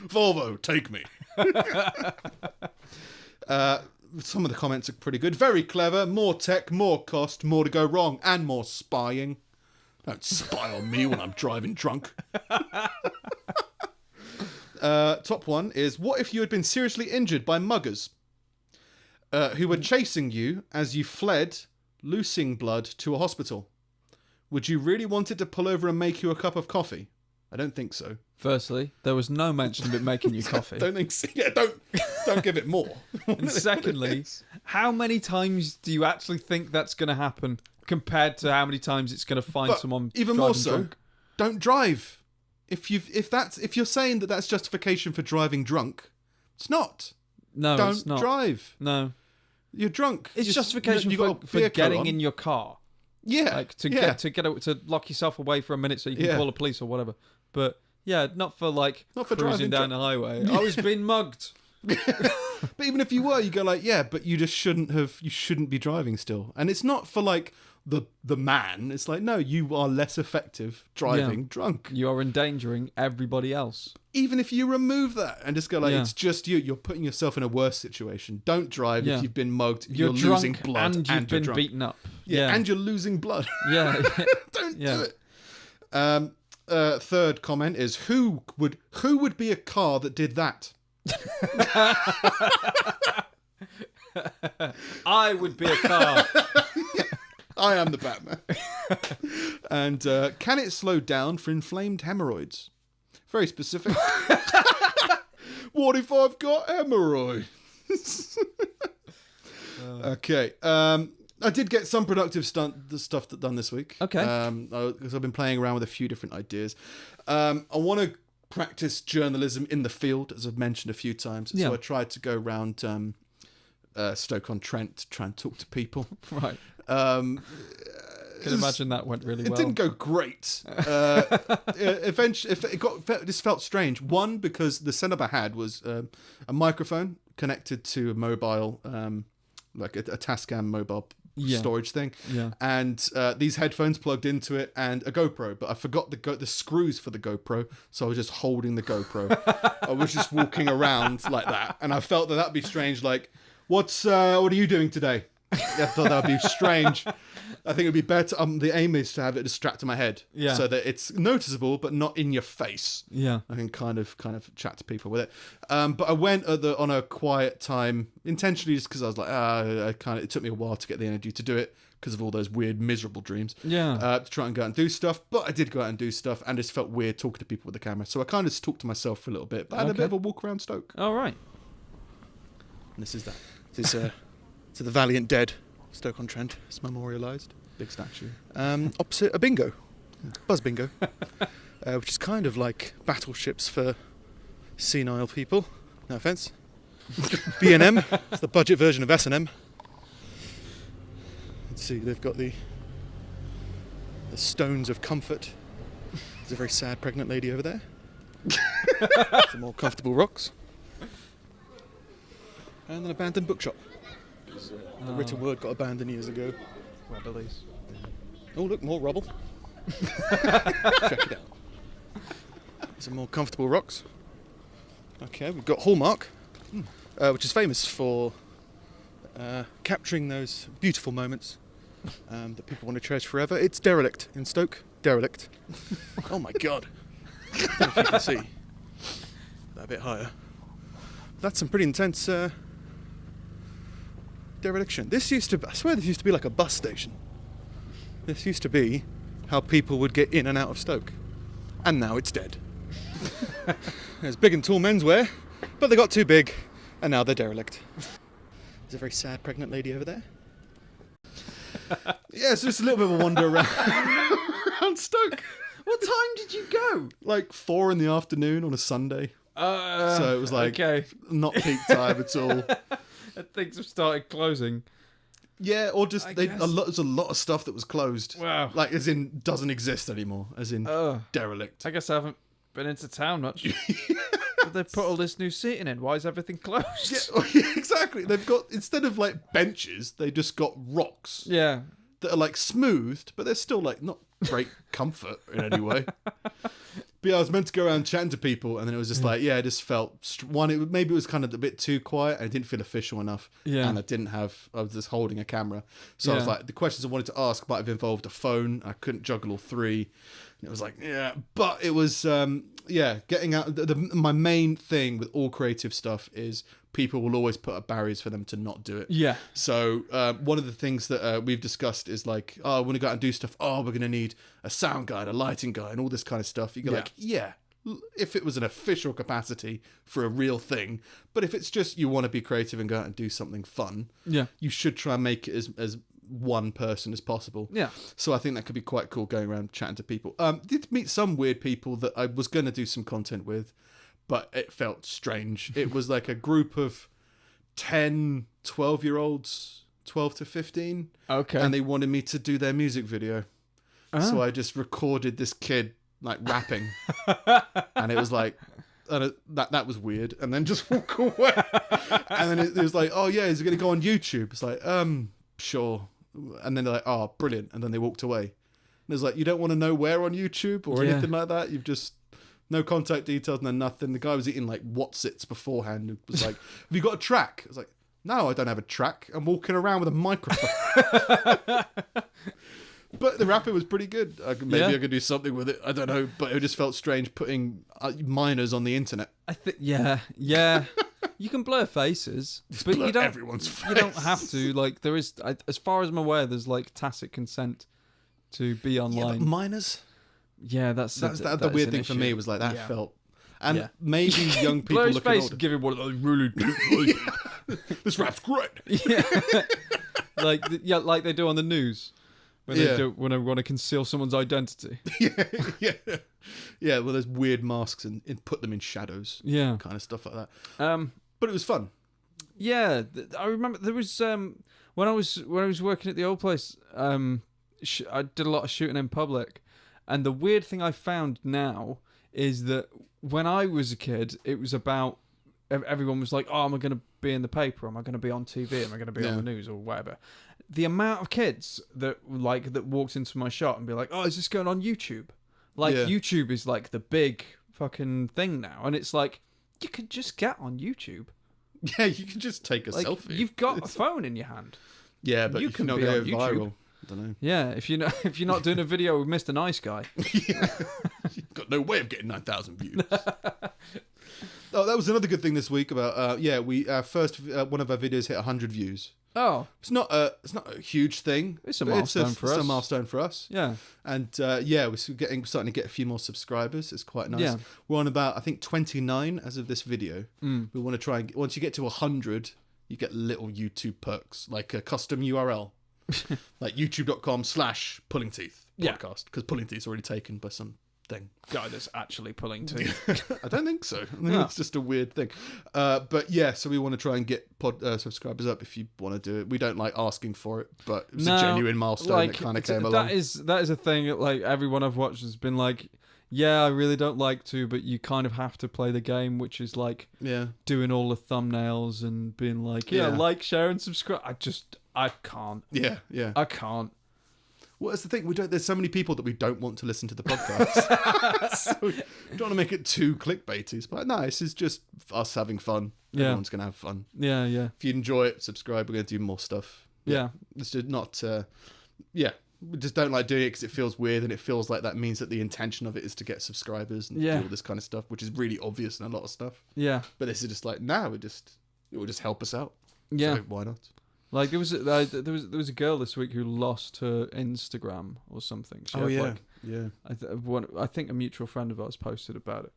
[SPEAKER 2] Volvo, take me. Some of the comments are pretty good. Very clever. More tech, more cost, more to go wrong, and more spying. Don't spy on me when I'm driving drunk. Top one is, what if you had been seriously injured by muggers who were chasing you as you fled, losing blood, to a hospital? Would you really want it to pull over and make you a cup of coffee? I don't think so.
[SPEAKER 1] Firstly, there was no mention of it making you coffee.
[SPEAKER 2] Don't think so. Yeah, don't give it more.
[SPEAKER 1] And secondly, how many times do you actually think that's going to happen compared to how many times it's going to find someone
[SPEAKER 2] even more so?
[SPEAKER 1] drunk?
[SPEAKER 2] Don't drive. If you're saying that that's justification for driving drunk, it's not.
[SPEAKER 1] No,
[SPEAKER 2] don't
[SPEAKER 1] it's not.
[SPEAKER 2] Drive.
[SPEAKER 1] No,
[SPEAKER 2] you're drunk.
[SPEAKER 1] it's justification for getting in your car.
[SPEAKER 2] Yeah,
[SPEAKER 1] to lock yourself away for a minute so you can call the police or whatever. But yeah, not for cruising down the highway. I was being mugged.
[SPEAKER 2] But even if you were, you go but you just shouldn't be driving still. And it's not for the man. It's no, you are less effective driving drunk.
[SPEAKER 1] You are endangering everybody else.
[SPEAKER 2] Even if you remove that and just go it's just you're putting yourself in a worse situation. Don't drive if you've been mugged. You're losing blood
[SPEAKER 1] and you've been beaten up.
[SPEAKER 2] Yeah, and you're losing blood.
[SPEAKER 1] Yeah.
[SPEAKER 2] Don't do it. Third comment is, who would be a car that did that?
[SPEAKER 1] I would be a car.
[SPEAKER 2] I am the Batman. And can it slow down for inflamed hemorrhoids? Very specific. What if I've got hemorrhoids? Okay. I did get some productive stuff done this week.
[SPEAKER 1] Okay.
[SPEAKER 2] Because I've been playing around with a few different ideas. I want to practice journalism in the field, as I've mentioned a few times. So I tried to go around Stoke-on-Trent to try and talk to people.
[SPEAKER 1] Right. Can imagine that went really well.
[SPEAKER 2] It didn't go great. Eventually, this felt strange. One, because the setup I had was a microphone connected to a mobile, like a Tascam mobile storage thing, and these headphones plugged into it, and a GoPro. But I forgot the screws for the GoPro, so I was just holding the GoPro. I was just walking around like that, and I felt that'd be strange. Like, what are you doing today? I thought that would be strange. I think it would be better. The aim is to have it strapped to my head, so that it's noticeable but not in your face. Yeah, I can kind of chat to people with it. But I went on a quiet time intentionally, just because I was like, it took me a while to get the energy to do it because of all those weird, miserable dreams. Yeah, to try and go out and do stuff. But I did go out and do stuff, and it just felt weird talking to people with the camera. So I kind of just talked to myself for a little bit. But I had a bit of a walk around Stoke.
[SPEAKER 1] All right.
[SPEAKER 2] And this is that. This to the valiant dead, Stoke-on-Trent. It's memorialised.
[SPEAKER 1] Big statue.
[SPEAKER 2] Opposite a bingo. Buzz bingo. Which is kind of like battleships for senile people. No offence. B&M. It's the budget version of S&M. Let's see, they've got the stones of comfort. There's a very sad pregnant lady over there. Some more comfortable rocks. And an abandoned bookshop. The written word got abandoned years ago.
[SPEAKER 1] Rubbleys.
[SPEAKER 2] Oh, look, more rubble. Check it out. Some more comfortable rocks. Okay, we've got Hallmark, which is famous for capturing those beautiful moments that people want to cherish forever. It's Derelict in Stoke. Derelict. Oh my God. I don't know if you can see. That a bit higher. That's some pretty intense dereliction. I swear this used to be like a bus station. This used to be how people would get in and out of Stoke. And now it's dead. There's big and tall menswear, but they got too big, and now they're derelict. There's a very sad pregnant lady over there. Yeah, it's just a little bit of a wander around Stoke.
[SPEAKER 1] What time did you go?
[SPEAKER 2] Like 4 p.m. on a Sunday. So it was like not peak time at all.
[SPEAKER 1] Things have started closing.
[SPEAKER 2] Yeah, or just there's a lot of stuff that was closed.
[SPEAKER 1] Wow.
[SPEAKER 2] Like as in doesn't exist anymore. As in derelict.
[SPEAKER 1] I guess I haven't been into town much. But they've put all this new seating in. Why is everything closed?
[SPEAKER 2] Yeah, exactly. They've got, instead of like benches, they just got rocks.
[SPEAKER 1] Yeah.
[SPEAKER 2] That are like smoothed, but they're still like not great comfort in any way. But yeah, I was meant to go around chatting to people, and then it was just like, I just felt maybe it was kind of a bit too quiet. I didn't feel official enough, and I was just holding a camera, so I was like, the questions I wanted to ask might have involved a phone. I couldn't juggle all three. And it was like, but it was getting out. My main thing with all creative stuff is people will always put up barriers for them to not do it. Yeah. So one of the things that we've discussed is like, I want to go out and do stuff. Oh, we're going to need a sound guy, a lighting guy, and all this kind of stuff. You go like, if it was an official capacity for a real thing, but if it's just you want to be creative and go out and do something fun, you should try and make it as one person as possible. Yeah. So I think that could be quite cool going around chatting to people. Did meet some weird people that I was going to do some content with, but it felt strange. It was like a group of 10, 12-year-olds, 12 to 15. Okay. And they wanted me to do their music video. So I just recorded this kid like rapping. And it was like, that was weird. And then just walk away. And then it was like, oh yeah, is it going to go on YouTube? It's like, sure. And then they're like, oh, brilliant. And then they walked away. And it's like, you don't want to know where on YouTube or anything like that? You've just... No contact details, no nothing. The guy was eating like Watsits beforehand. It was like, have you got a track? I was like, no, I don't have a track. I'm walking around with a microphone. But the rapping was pretty good. Maybe I could do something with it. I don't know. But it just felt strange putting minors on the internet.
[SPEAKER 1] I think, yeah. You can blur faces, but you don't.
[SPEAKER 2] Everyone's face.
[SPEAKER 1] You don't have to. Like there is, as far as I'm aware, there's like tacit consent to be online.
[SPEAKER 2] Yeah, but minors.
[SPEAKER 1] Yeah, that's
[SPEAKER 2] the weird thing for me was like that felt, and maybe young people
[SPEAKER 1] Blur his
[SPEAKER 2] looking
[SPEAKER 1] face
[SPEAKER 2] older.
[SPEAKER 1] Give him one of those really deep.
[SPEAKER 2] This rap's great.
[SPEAKER 1] Yeah, like they do on the news when they want to conceal someone's identity.
[SPEAKER 2] Yeah. Well, there's weird masks and put them in shadows. Yeah, kind of stuff like that. But it was fun.
[SPEAKER 1] Yeah, I remember there was when I was working at the old place. I did a lot of shooting in public. And the weird thing I found now is that when I was a kid, it was about everyone was like, oh, am I going to be in the paper? Am I going to be on TV? Am I going to be on the news or whatever? The amount of kids that walked into my shop and be like, oh, is this going on YouTube? Like YouTube is like the big fucking thing now. And it's like, you could just get on YouTube.
[SPEAKER 2] Yeah, you can just take a selfie.
[SPEAKER 1] You've got a phone in your hand.
[SPEAKER 2] Yeah, but you can not go viral. I don't know.
[SPEAKER 1] Yeah, if you're not doing a video with Mr. Nice Guy,
[SPEAKER 2] you've got no way of getting 9,000 views. Oh, that was another good thing this week about we first one of our videos hit 100 views. Oh, it's not a huge thing.
[SPEAKER 1] It's a milestone for us.
[SPEAKER 2] It's a milestone for us. Yeah, and we're starting to get a few more subscribers. It's quite nice. Yeah. We're on about I think 29 as of this video. We want to try and once you get to 100, you get little YouTube perks like a custom URL. Like youtube.com/pulling teeth
[SPEAKER 1] Yeah.
[SPEAKER 2] podcast, because pulling teeth's already taken by some thing.
[SPEAKER 1] Guy that's actually pulling teeth.
[SPEAKER 2] I don't think so. I think
[SPEAKER 1] No.
[SPEAKER 2] it's just a weird thing. But yeah, so we want to try and get subscribers up if you want to do it. We don't like asking for it, but it was a genuine milestone that kind of came along.
[SPEAKER 1] That is a thing. Like everyone I've watched has been like, yeah, I really don't like to, but you kind of have to play the game, which is like doing all the thumbnails and being like, like, share, and subscribe. I can't.
[SPEAKER 2] Yeah.
[SPEAKER 1] I can't.
[SPEAKER 2] Well, that's the thing. There's so many people that we don't want to listen to the podcast. So we don't want to make it too clickbaity. But no, this is just us having fun.
[SPEAKER 1] Yeah.
[SPEAKER 2] Everyone's going to have fun.
[SPEAKER 1] Yeah.
[SPEAKER 2] If you enjoy it, subscribe. We're going to do more stuff.
[SPEAKER 1] Yeah.
[SPEAKER 2] It's just not... we just don't like doing it because it feels weird, and it feels like that means that the intention of it is to get subscribers and do all this kind of stuff, which is really obvious in a lot of stuff.
[SPEAKER 1] Yeah.
[SPEAKER 2] But this is just like, it will just help us out.
[SPEAKER 1] Yeah.
[SPEAKER 2] So why not?
[SPEAKER 1] Like there was a girl this week who lost her Instagram or something. She had I think a mutual friend of ours posted about it.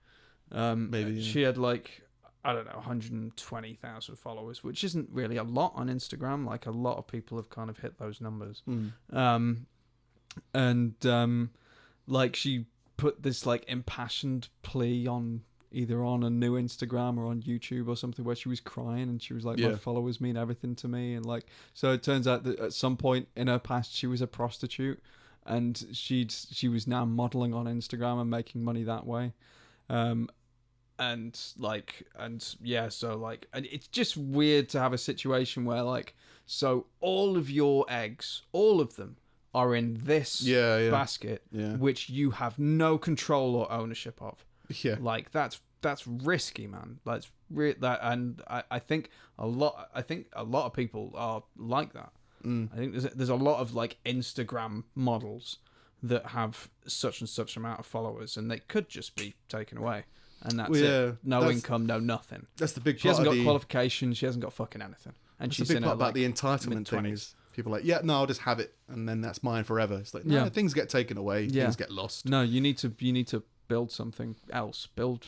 [SPEAKER 2] Maybe
[SPEAKER 1] she had like, I don't know, 120,000 followers, which isn't really a lot on Instagram. Like a lot of people have kind of hit those numbers. Like she put this like impassioned plea on either on a new Instagram or on YouTube or something, where she was crying and she was like, my followers mean everything to me. And like, so it turns out that at some point in her past, she was a prostitute, and she was now modeling on Instagram and making money that way. So it's just weird to have a situation where like, so all of your eggs, all of them are in this basket, which you have no control or ownership of.
[SPEAKER 2] Yeah,
[SPEAKER 1] like that's risky, man. I think a lot of people are like that. I think there's a lot of like Instagram models that have such and such amount of followers, and they could just be taken away, and that's it. No income, no nothing.
[SPEAKER 2] That's the big.
[SPEAKER 1] She hasn't got qualifications. She hasn't got fucking anything, and she's
[SPEAKER 2] the big
[SPEAKER 1] in
[SPEAKER 2] part
[SPEAKER 1] her,
[SPEAKER 2] about the entitlement thing is people are like, I'll just have it, and then that's mine forever. It's like, things get taken away, things get lost.
[SPEAKER 1] No, you need to build something else. Build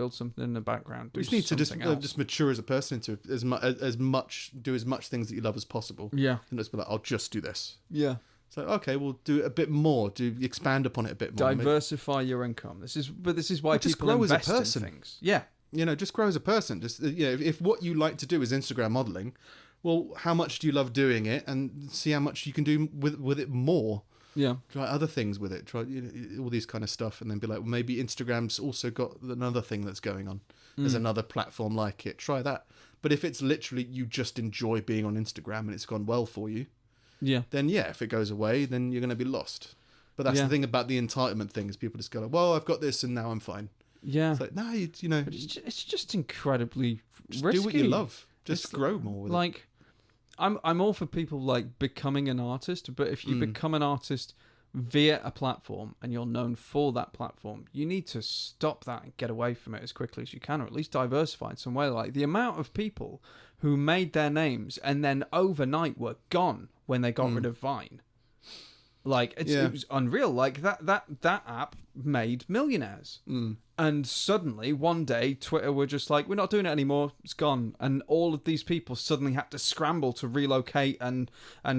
[SPEAKER 1] something in the background.
[SPEAKER 2] You just need to just mature as a person into as much things that you love as possible.
[SPEAKER 1] Yeah,
[SPEAKER 2] and just be like, I'll just do this.
[SPEAKER 1] Yeah.
[SPEAKER 2] So okay, we'll do it a bit more. Expand upon it a bit more.
[SPEAKER 1] Diversify your income. This is why
[SPEAKER 2] just
[SPEAKER 1] people
[SPEAKER 2] grow
[SPEAKER 1] invest
[SPEAKER 2] as a person.
[SPEAKER 1] in things. Yeah.
[SPEAKER 2] Just grow as a person. Just if what you like to do is Instagram modeling, well, how much do you love doing it, and see how much you can do with it more.
[SPEAKER 1] Yeah.
[SPEAKER 2] Try other things with it. Try all these kind of stuff, and then be like, well, maybe Instagram's also got another thing that's going on. There's another platform like it. Try that. But if it's literally you just enjoy being on Instagram and it's gone well for you, then if it goes away, then you're going to be lost. But that's the thing about the entitlement thing, is people just go like, well, I've got this and now I'm fine.
[SPEAKER 1] Yeah.
[SPEAKER 2] It's like, no,
[SPEAKER 1] But it's just incredibly risky.
[SPEAKER 2] Do what you love. Just grow more with it.
[SPEAKER 1] I'm all for people like becoming an artist, but if you become an artist via a platform and you're known for that platform, you need to stop that and get away from it as quickly as you can, or at least diversify in some way. Like the amount of people who made their names and then overnight were gone when they got rid of Vine. Like it was unreal. Like that app made millionaires, and suddenly one day Twitter were just like, we're not doing it anymore. It's gone, and all of these people suddenly had to scramble to relocate and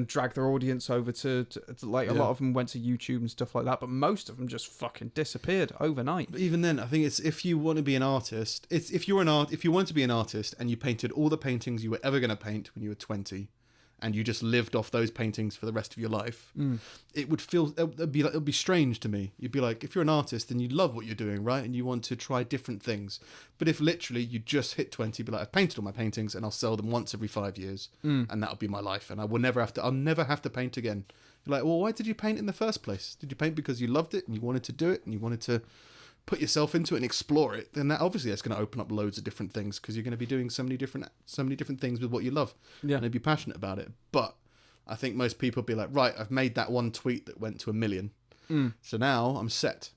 [SPEAKER 1] drag their audience over to like a lot of them went to YouTube and stuff like that, but most of them just fucking disappeared overnight.
[SPEAKER 2] But even then, I think it's if you want to be an artist, if you want to be an artist and you painted all the paintings you were ever going to paint when you were 20. And you just lived off those paintings for the rest of your life, it would be strange to me. You'd be like, if you're an artist, then you love what you're doing, right? And you want to try different things. But if literally you just hit 20, be like, I've painted all my paintings and I'll sell them once every 5 years, and that'll be my life, and I'll never have to paint again. You're like, well, why did you paint in the first place? Did you paint because you loved it and you wanted to do it and you wanted to put yourself into it and explore it? Then that's going to open up loads of different things, because you're going to be doing so many different things with what you love, and be passionate about it. But I think most people be like, right, I've made that one tweet that went to 1 million, so now I'm set,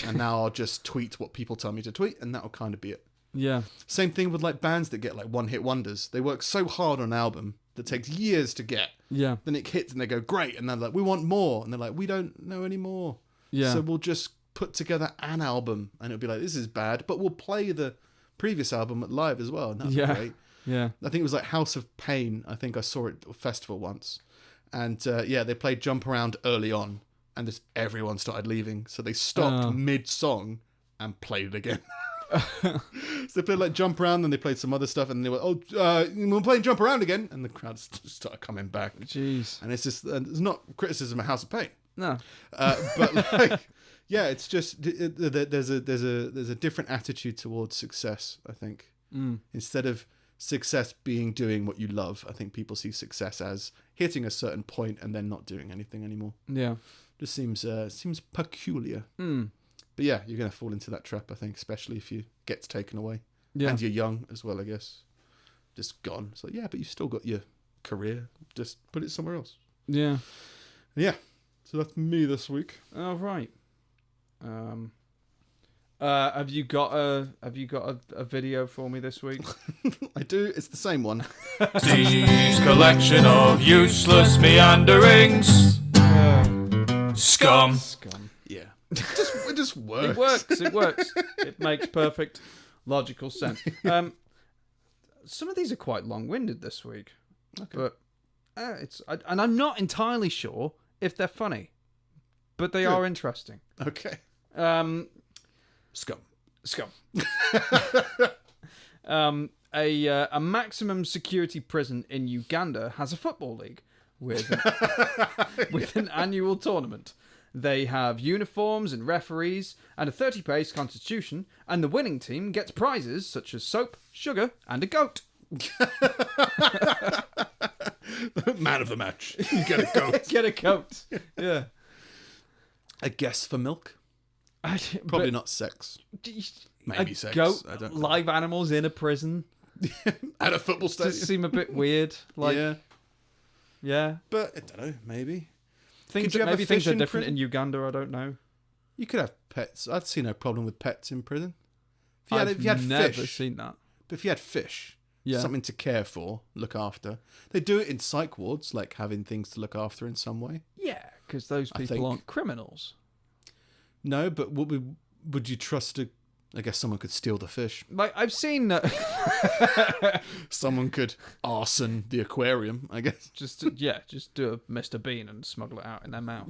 [SPEAKER 2] and now I'll just tweet what people tell me to tweet, and that'll kind of be it.
[SPEAKER 1] Yeah.
[SPEAKER 2] Same thing with like bands that get like one-hit wonders. They work so hard on an album that takes years to get.
[SPEAKER 1] Yeah.
[SPEAKER 2] Then it hits and they go, great, and they're like, we want more, and they're like, we don't know anymore.
[SPEAKER 1] Yeah.
[SPEAKER 2] So we'll just put together an album, and it'll be like, this is bad, but we'll play the previous album live as well, and that'd be great.
[SPEAKER 1] Yeah.
[SPEAKER 2] I think it was like House of Pain. I think I saw it at a festival once, And they played Jump Around early on, and just everyone started leaving. So they stopped mid-song and played it again. So they played like Jump Around, then they played some other stuff, and they were, we're playing Jump Around again. And the crowd started coming back.
[SPEAKER 1] Jeez.
[SPEAKER 2] And it's just, it's not criticism of House of Pain.
[SPEAKER 1] No.
[SPEAKER 2] But like, yeah, it's just, there's a different attitude towards success, I think. Instead of success being doing what you love, I think people see success as hitting a certain point and then not doing anything anymore.
[SPEAKER 1] Yeah.
[SPEAKER 2] Just seems peculiar. But yeah, you're going to fall into that trap, I think, especially if you get taken away. Yeah. And you're young as well, I guess. Just gone. So yeah, but you've still got your career. Just put it somewhere else.
[SPEAKER 1] Yeah.
[SPEAKER 2] Yeah. So that's me this week.
[SPEAKER 1] Oh, right. Have you got a video for me this week?
[SPEAKER 2] I do. It's the same one.
[SPEAKER 3] Steve's collection of useless meanderings. Scum.
[SPEAKER 2] Yeah. It just works.
[SPEAKER 1] It works. It makes perfect logical sense. Some of these are quite long-winded this week. Okay. But and I'm not entirely sure if they're funny, but they are interesting.
[SPEAKER 2] Okay. Scum.
[SPEAKER 1] A maximum security prison in Uganda has a football league with an annual tournament. They have uniforms and referees and a 30-page constitution, and the winning team gets prizes such as soap, sugar, and a goat.
[SPEAKER 2] Man of the match. You get a goat.
[SPEAKER 1] Get a goat. Yeah.
[SPEAKER 2] A guess for milk? Probably not sex. Maybe sex.
[SPEAKER 1] Goat,
[SPEAKER 2] I don't know.
[SPEAKER 1] live animals in a prison.
[SPEAKER 2] At a football stadium.
[SPEAKER 1] Does seem a bit weird. Like, yeah.
[SPEAKER 2] But I don't know. Maybe.
[SPEAKER 1] Things are different in Uganda. I don't know.
[SPEAKER 2] You could have pets. I'd see no problem with pets in prison.
[SPEAKER 1] I've never seen that.
[SPEAKER 2] But if you had fish, something to care for, look after. They do it in psych wards, like having things to look after in some way.
[SPEAKER 1] Yeah, because those people aren't criminals.
[SPEAKER 2] No, but would you trust I guess someone could steal the fish.
[SPEAKER 1] Like, I've seen...
[SPEAKER 2] someone could arson the aquarium, I guess.
[SPEAKER 1] Just do a Mr. Bean and smuggle it out in their mouth.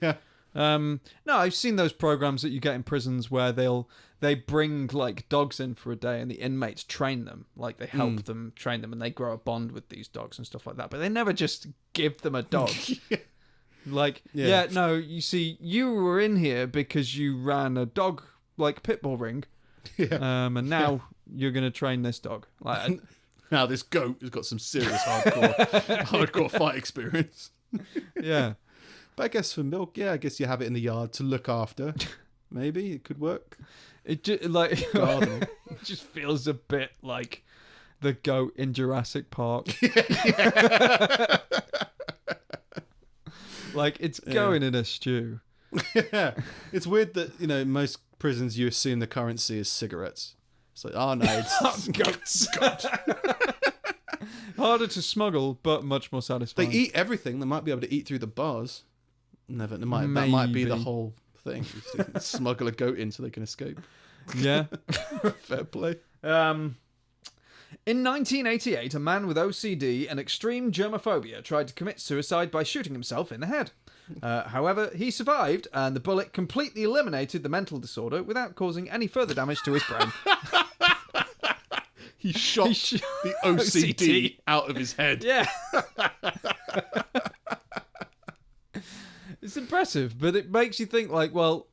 [SPEAKER 2] Yeah.
[SPEAKER 1] No, I've seen those programs that you get in prisons where they bring like dogs in for a day and the inmates train them. Like, they help them train them and they grow a bond with these dogs and stuff like that. But they never just give them a dog. Like, no, you see, you were in here because you ran a dog, like, pit bull ring. Yeah. And now you're going to train this dog. Like,
[SPEAKER 2] now this goat has got some serious hardcore fight experience.
[SPEAKER 1] Yeah.
[SPEAKER 2] But I guess for milk, I guess you have it in the yard to look after. Maybe it could work.
[SPEAKER 1] It just feels a bit like the goat in Jurassic Park. Like, it's going in a stew.
[SPEAKER 2] Yeah. It's weird that, most prisons you assume the currency is cigarettes. It's like, oh no, it's goats.
[SPEAKER 1] Harder to smuggle, but much more satisfying.
[SPEAKER 2] They eat everything. They might be able to eat through the bars. That might be the whole thing. Smuggle a goat in so they can escape.
[SPEAKER 1] Yeah.
[SPEAKER 2] Fair play.
[SPEAKER 1] In 1988, a man with OCD and extreme germophobia tried to commit suicide by shooting himself in the head. However, he survived, and the bullet completely eliminated the mental disorder without causing any further damage to his brain.
[SPEAKER 2] He shot the OCD out of his head.
[SPEAKER 1] Yeah. It's impressive, but it makes you think, like, well,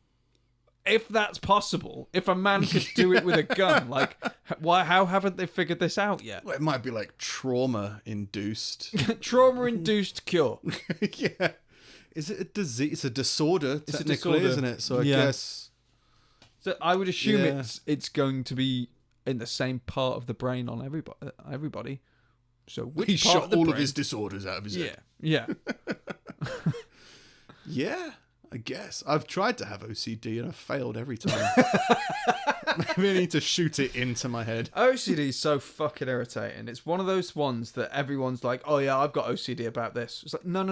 [SPEAKER 1] if that's possible, if a man could do it with a gun, like, how haven't they figured this out yet?
[SPEAKER 2] Well, it might be like trauma-induced.
[SPEAKER 1] Trauma-induced cure.
[SPEAKER 2] Yeah. Is it a disease? It's a disorder, technically, isn't it? So I guess...
[SPEAKER 1] So I would assume it's going to be in the same part of the brain on everybody. So which
[SPEAKER 2] he
[SPEAKER 1] part
[SPEAKER 2] shot
[SPEAKER 1] of the
[SPEAKER 2] all
[SPEAKER 1] brain?
[SPEAKER 2] of his disorders out of his head.
[SPEAKER 1] Yeah.
[SPEAKER 2] Yeah. I guess. I've tried to have OCD and I've failed every time. Maybe I need to shoot it into my head.
[SPEAKER 1] OCD is so fucking irritating. It's one of those ones that everyone's like, oh yeah, I've got OCD about this. It's like, no.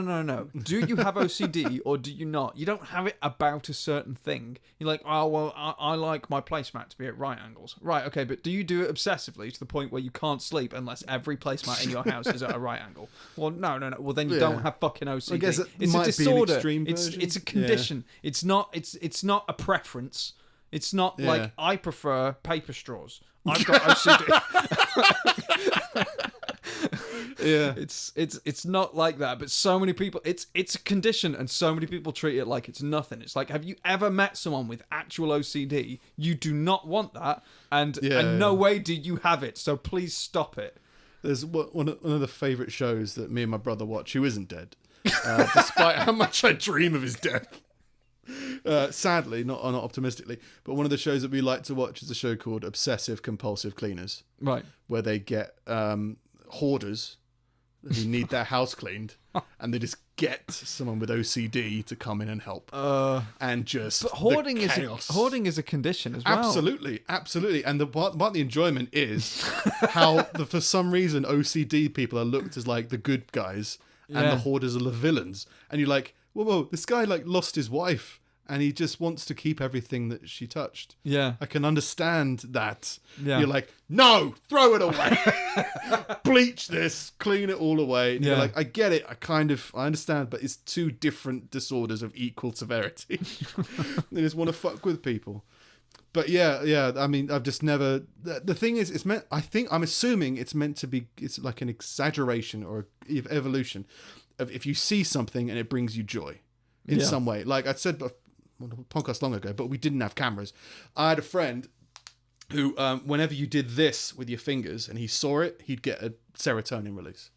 [SPEAKER 1] Do you have OCD or do you not? You don't have it about a certain thing. You're like, oh, well, I like my placemat to be at right angles. Right, okay, but do you do it obsessively to the point where you can't sleep unless every placemat in your house is at a right angle? Well, no. Well, then you don't have fucking OCD.
[SPEAKER 2] I guess
[SPEAKER 1] it's
[SPEAKER 2] might
[SPEAKER 1] a disorder.
[SPEAKER 2] Be an extreme version.
[SPEAKER 1] It's a condition. Yeah. It's not a preference. It's not like I prefer paper straws. I've got OCD.
[SPEAKER 2] Yeah,
[SPEAKER 1] it's not like that. But so many people, it's a condition, and so many people treat it like it's nothing. It's like, have you ever met someone with actual OCD? You do not want that, and no way do you have it. So please stop it.
[SPEAKER 2] There's one of the favourite shows that me and my brother watch, who isn't dead, despite how much I dream of his death. Sadly, not optimistically, but one of the shows that we like to watch is a show called Obsessive Compulsive Cleaners,
[SPEAKER 1] right?
[SPEAKER 2] Where they get hoarders who need their house cleaned, and they just get someone with OCD to come in and help, and just.
[SPEAKER 1] But hoarding is a condition as well.
[SPEAKER 2] Absolutely, and the part the enjoyment is how for some reason OCD people are looked as like the good guys, and the hoarders are the villains, and you're like, whoa, this guy like lost his wife and he just wants to keep everything that she touched. Yeah. I can understand that. Yeah. You're like, no, throw it away. Bleach this, clean it all away. And you're like, I get it. I understand, but it's two different disorders of equal severity. They just want to fuck with people. But yeah. I mean, I've just never. The thing is, I'm assuming it's meant to be. It's like an exaggeration or evolution of if you see something and it brings you joy in some way. Like I said on a podcast long ago, but we didn't have cameras. I had a friend who, whenever you did this with your fingers and he saw it, he'd get a serotonin release.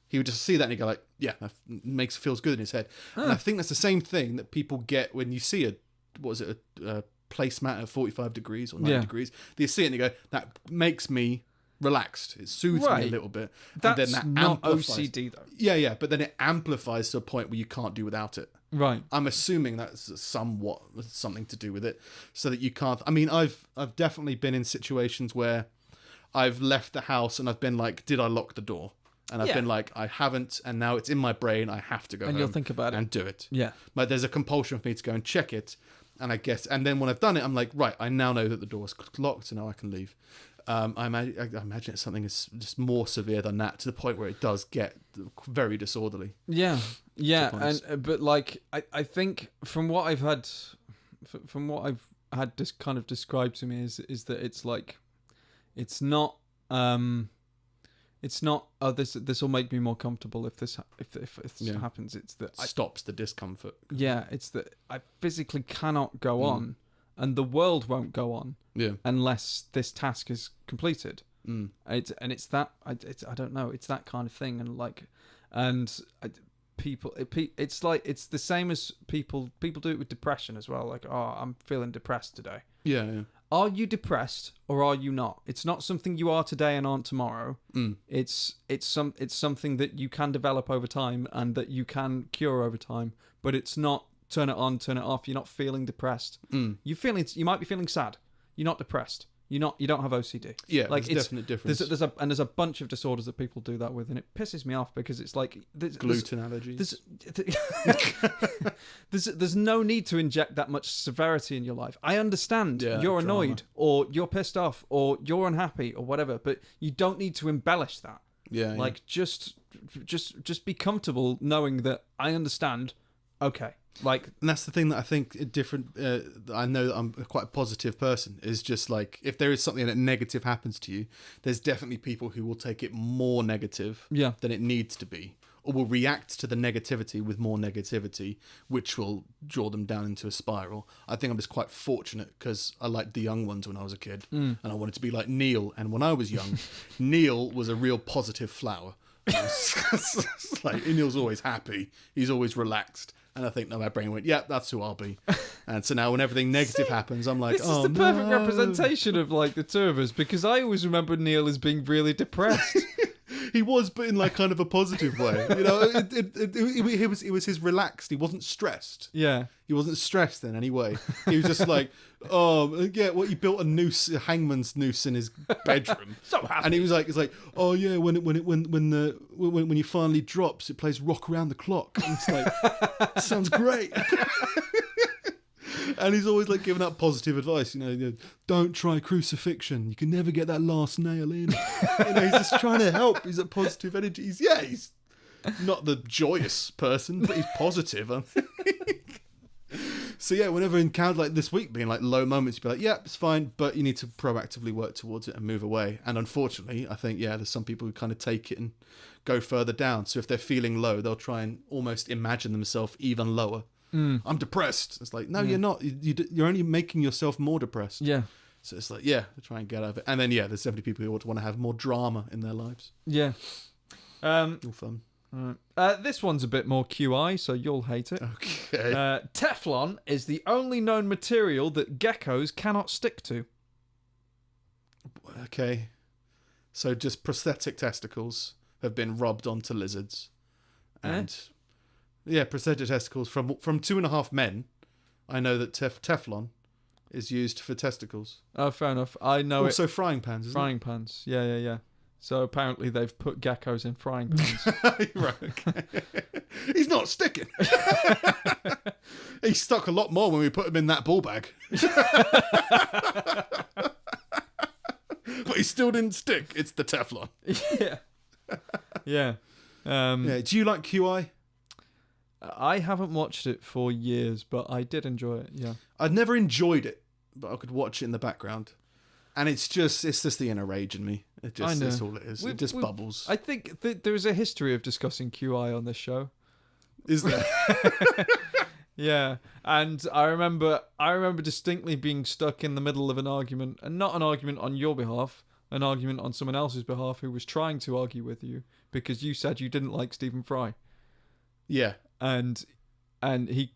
[SPEAKER 2] He would just see that and he'd go like, yeah, that feels good in his head. And I think that's the same thing that people get when you see a placemat at 45 degrees or 90 degrees. They see it and they go, that makes me relaxed. It soothes me a little bit.
[SPEAKER 1] That's
[SPEAKER 2] and then that
[SPEAKER 1] not OCD though.
[SPEAKER 2] Yeah, but then it amplifies to a point where you can't do without it.
[SPEAKER 1] Right.
[SPEAKER 2] I'm assuming that's somewhat something to do with it, so that you can't. I mean, I've definitely been in situations where I've left the house and I've been like, did I lock the door? And I've been like, I haven't, and now it's in my brain. I have to go home
[SPEAKER 1] you'll think about it
[SPEAKER 2] and do it.
[SPEAKER 1] Yeah.
[SPEAKER 2] But there's a compulsion for me to go and check it, and and then when I've done it, I'm like, right, I now know that the door's locked, so now I can leave. I imagine it's something that's just more severe than that, to the point where it does get very disorderly. Yeah,
[SPEAKER 1] but like I think from what I've had this kind of described to me is that it's like it's not this will make me more comfortable if this happens. It's that
[SPEAKER 2] stops the discomfort.
[SPEAKER 1] Yeah, it's that I physically cannot go on, and the world won't go on. Yeah. Unless this task is completed. I don't know. It's that kind of thing, it's like it's the same as people do it with depression as well. Like, oh, I'm feeling depressed today. Yeah. Are you depressed or are you not? It's not something you are today and aren't tomorrow. It's something that you can develop over time and that you can cure over time. But it's not turn it on, turn it off. You're not feeling depressed. You might be feeling sad. You're not depressed. You don't have OCD.
[SPEAKER 2] Yeah, like there's definite difference.
[SPEAKER 1] There's a bunch of disorders that people do that with, and it pisses me off because it's like
[SPEAKER 2] gluten allergies.
[SPEAKER 1] There's no need to inject that much severity in your life. I understand you're annoyed or you're pissed off or you're unhappy or whatever, but you don't need to embellish that. Yeah, like just be comfortable knowing that I understand. Okay. Like,
[SPEAKER 2] and that's the thing that I think different. I know that I'm quite a positive person. Is just like if there is something that negative happens to you, there's definitely people who will take it more negative than it needs to be, or will react to the negativity with more negativity, which will draw them down into a spiral. I think I'm just quite fortunate because I liked the young ones when I was a kid, and I wanted to be like Neil. And when I was young, Neil was a real positive flower. Like Neil's always happy. He's always relaxed. And I think my brain went, yeah, that's who I'll be. And so now when everything negative happens, I'm like,
[SPEAKER 1] this is the perfect representation of like the two of us, because I always remember Neil as being really depressed.
[SPEAKER 2] He was, but in like kind of a positive way. You know, it was his relaxed. He wasn't stressed.
[SPEAKER 1] Yeah.
[SPEAKER 2] He wasn't stressed in any way. He was just like, oh, yeah, well, he built a hangman's noose in his bedroom.
[SPEAKER 1] So happy.
[SPEAKER 2] And he was like, it's like, oh yeah, when he finally drops, it plays Rock Around the Clock. And it's like, sounds great. And he's always like giving out positive advice, you know, don't try crucifixion. You can never get that last nail in. You know, he's just trying to help. He's at positive energy. He's not the joyous person, but he's positive. So yeah, whenever encountered like this week being like low moments, you'd be like, yeah, it's fine, but you need to proactively work towards it and move away. And unfortunately, I think, yeah, there's some people who kind of take it and go further down. So if they're feeling low, they'll try and almost imagine themselves even lower. I'm depressed. It's like, no, you're not. You're only making yourself more depressed.
[SPEAKER 1] Yeah.
[SPEAKER 2] So it's like, yeah, try and get out of it. And then, yeah, there's so many people who want to have more drama in their lives.
[SPEAKER 1] Yeah.
[SPEAKER 2] All fun.
[SPEAKER 1] This one's a bit more QI, so you'll hate it.
[SPEAKER 2] Okay.
[SPEAKER 1] Teflon is the only known material that geckos cannot stick to.
[SPEAKER 2] Okay. So just prosthetic testicles have been rubbed onto lizards. And... Yeah, prosthetic testicles from 2.5 Men. I know that Teflon is used for testicles.
[SPEAKER 1] Oh, fair enough. I know
[SPEAKER 2] also frying pans, isn't
[SPEAKER 1] frying pans. Yeah. So apparently they've put geckos in frying pans.
[SPEAKER 2] Right, okay. He's not sticking. He stuck a lot more when we put him in that ball bag. But he still didn't stick. It's the Teflon.
[SPEAKER 1] Yeah.
[SPEAKER 2] Yeah. Do you like QI?
[SPEAKER 1] I haven't watched it for years, but I did enjoy it. Yeah,
[SPEAKER 2] I'd never enjoyed it, but I could watch it in the background, and it's just the inner rage in me. That's all it is. It just bubbles.
[SPEAKER 1] I think there is a history of discussing QI on this show.
[SPEAKER 2] Is there?
[SPEAKER 1] Yeah, and I remember distinctly being stuck in the middle of an argument, and not an argument on your behalf, an argument on someone else's behalf who was trying to argue with you because you said you didn't like Stephen Fry.
[SPEAKER 2] Yeah.
[SPEAKER 1] And he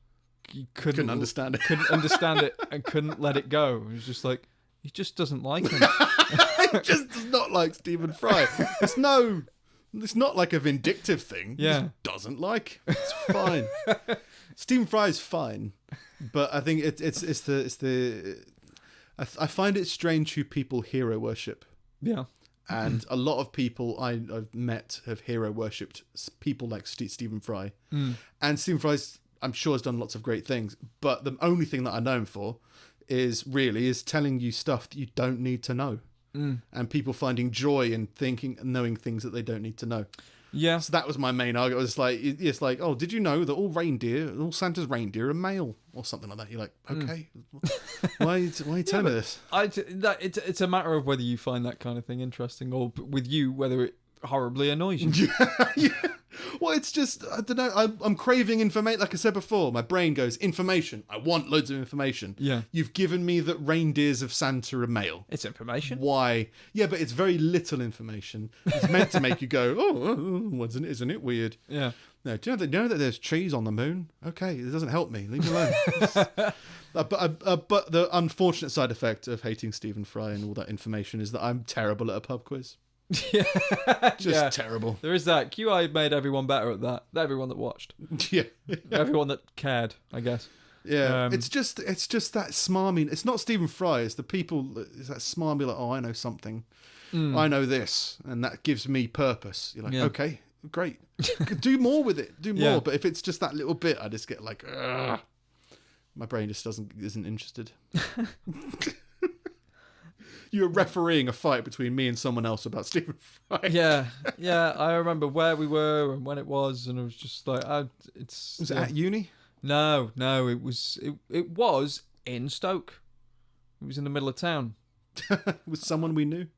[SPEAKER 1] couldn't
[SPEAKER 2] understand it.
[SPEAKER 1] Couldn't understand it and couldn't let it go. It was just like, he just doesn't like him.
[SPEAKER 2] He just does not like Stephen Fry. It's not like a vindictive thing.
[SPEAKER 1] Yeah.
[SPEAKER 2] He just doesn't like him. It's fine. Stephen Fry is fine, but I think I find it strange who people hero worship.
[SPEAKER 1] Yeah.
[SPEAKER 2] And a lot of people I've met have hero worshipped people like Stephen Fry. And Stephen Fry's, I'm sure, has done lots of great things. But the only thing that I know him for is telling you stuff that you don't need to know. And people finding joy in knowing things that they don't need to know.
[SPEAKER 1] Yeah.
[SPEAKER 2] So that was my main argument. It's like, oh, did you know that all Santa's reindeer are male or something like that? You're like, okay, why are you telling me this?
[SPEAKER 1] It's a matter of whether you find that kind of thing interesting, or with you, whether it horribly annoys you.
[SPEAKER 2] Yeah. Well, it's just, I don't know, I'm craving information. Like I said before, my brain goes, information. I want loads of information.
[SPEAKER 1] Yeah.
[SPEAKER 2] You've given me that reindeers of Santa are male.
[SPEAKER 1] It's information.
[SPEAKER 2] Why? Yeah, but it's very little information. It's meant to make you go, oh, isn't it weird?
[SPEAKER 1] Yeah.
[SPEAKER 2] No, do you know that there's trees on the moon? Okay, it doesn't help me. Leave me alone. But the unfortunate side effect of hating Stephen Fry and all that information is that I'm terrible at a pub quiz. Just terrible.
[SPEAKER 1] There is that. QI made everyone better at that. Everyone that watched.
[SPEAKER 2] Yeah.
[SPEAKER 1] Everyone that cared, I guess.
[SPEAKER 2] Yeah. It's just that smarmy. It's not Stephen Fry. It's the people. It's that smarmy, like, oh, I know something. I know this, and that gives me purpose. You're like, okay, great. Do more with it. Do more. Yeah. But if it's just that little bit, I just get like, ugh. My brain just isn't interested. You were refereeing a fight between me and someone else about Stephen Fry.
[SPEAKER 1] Yeah. I remember where we were and when it was, and it was just like,
[SPEAKER 2] Was it at uni?
[SPEAKER 1] No, it was in Stoke. It was in the middle of town.
[SPEAKER 2] Was someone we knew?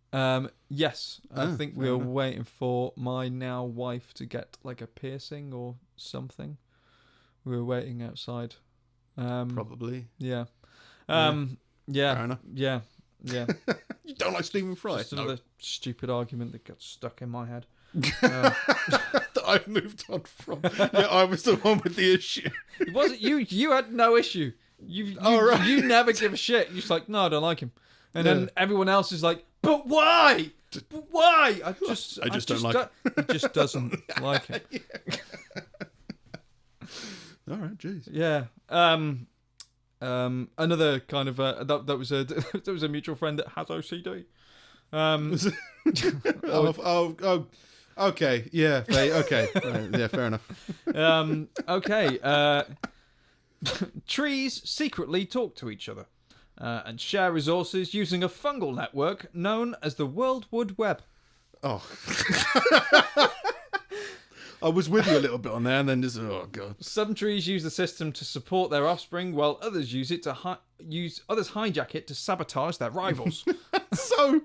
[SPEAKER 1] Yes. I think we were waiting for my now wife to get like a piercing or something. We were waiting outside.
[SPEAKER 2] Probably.
[SPEAKER 1] Yeah.
[SPEAKER 2] Fair enough.
[SPEAKER 1] Yeah.
[SPEAKER 2] You don't like Stephen Fry?
[SPEAKER 1] Just another stupid argument that got stuck in my head.
[SPEAKER 2] That I've moved on from. Yeah, I was the one with the issue.
[SPEAKER 1] It wasn't you. You had no issue. You never give a shit. You're just like, no, I don't like him. And then everyone else is like, but why? Why? I
[SPEAKER 2] just don't like
[SPEAKER 1] He just doesn't like it.
[SPEAKER 2] All right, jeez.
[SPEAKER 1] Yeah. Another kind of that was a that was a mutual friend that has OCD.
[SPEAKER 2] Okay. Yeah. Okay. Yeah. Fair enough.
[SPEAKER 1] Okay. Trees secretly talk to each other and share resources using a fungal network known as the World Wood Web.
[SPEAKER 2] Oh. I was with you a little bit on there, and then just god.
[SPEAKER 1] Some trees use the system to support their offspring, while others use it to hijack it to sabotage their rivals.
[SPEAKER 2] So,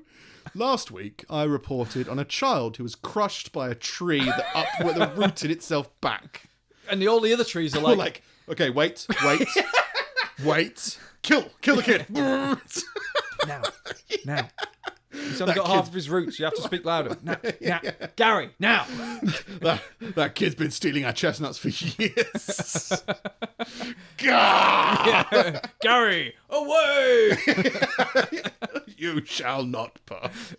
[SPEAKER 2] last week I reported on a child who was crushed by a tree that rooted itself back.
[SPEAKER 1] And all the other trees are like,
[SPEAKER 2] okay, wait, kill the kid.
[SPEAKER 1] now. He's only got half of his roots. You have to speak louder. Now. Gary, now.
[SPEAKER 2] That kid's been stealing our chestnuts for years. God!
[SPEAKER 1] Gary, away!
[SPEAKER 2] You shall not pass.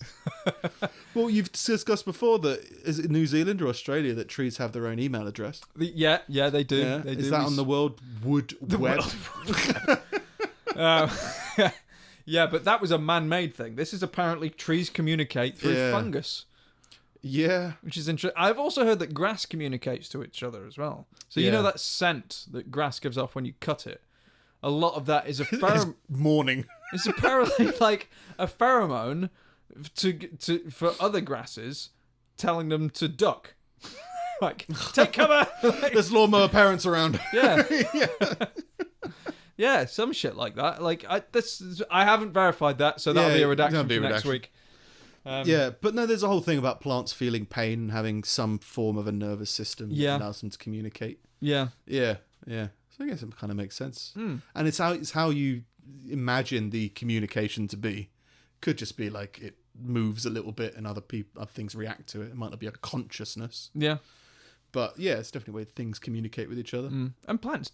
[SPEAKER 2] Well, you've discussed before that is it New Zealand or Australia that trees have their own email address?
[SPEAKER 1] Yeah, they do.
[SPEAKER 2] Yeah.
[SPEAKER 1] They
[SPEAKER 2] is
[SPEAKER 1] do.
[SPEAKER 2] that on the World Wood Web?
[SPEAKER 1] Yeah, but that was a man-made thing. This is apparently trees communicate through fungus.
[SPEAKER 2] Yeah.
[SPEAKER 1] Which is interesting. I've also heard that grass communicates to each other as well. So you know that scent that grass gives off when you cut it? A lot of that is a pheromone.
[SPEAKER 2] Morning.
[SPEAKER 1] It's apparently like a pheromone for other grasses telling them to duck. Like, take cover!
[SPEAKER 2] There's Lawnmower Parents around.
[SPEAKER 1] Yeah. Yeah, some shit like that. Like I haven't verified that, so that'll be a redaction for next week.
[SPEAKER 2] But no, there's a whole thing about plants feeling pain and having some form of a nervous system that allows them to communicate. Yeah. So I guess it kind of makes sense. And it's how you imagine the communication to be. Could just be like it moves a little bit and other things react to it. It might not be a consciousness. Yeah. But yeah, it's definitely a way things communicate with each other.
[SPEAKER 1] And plants,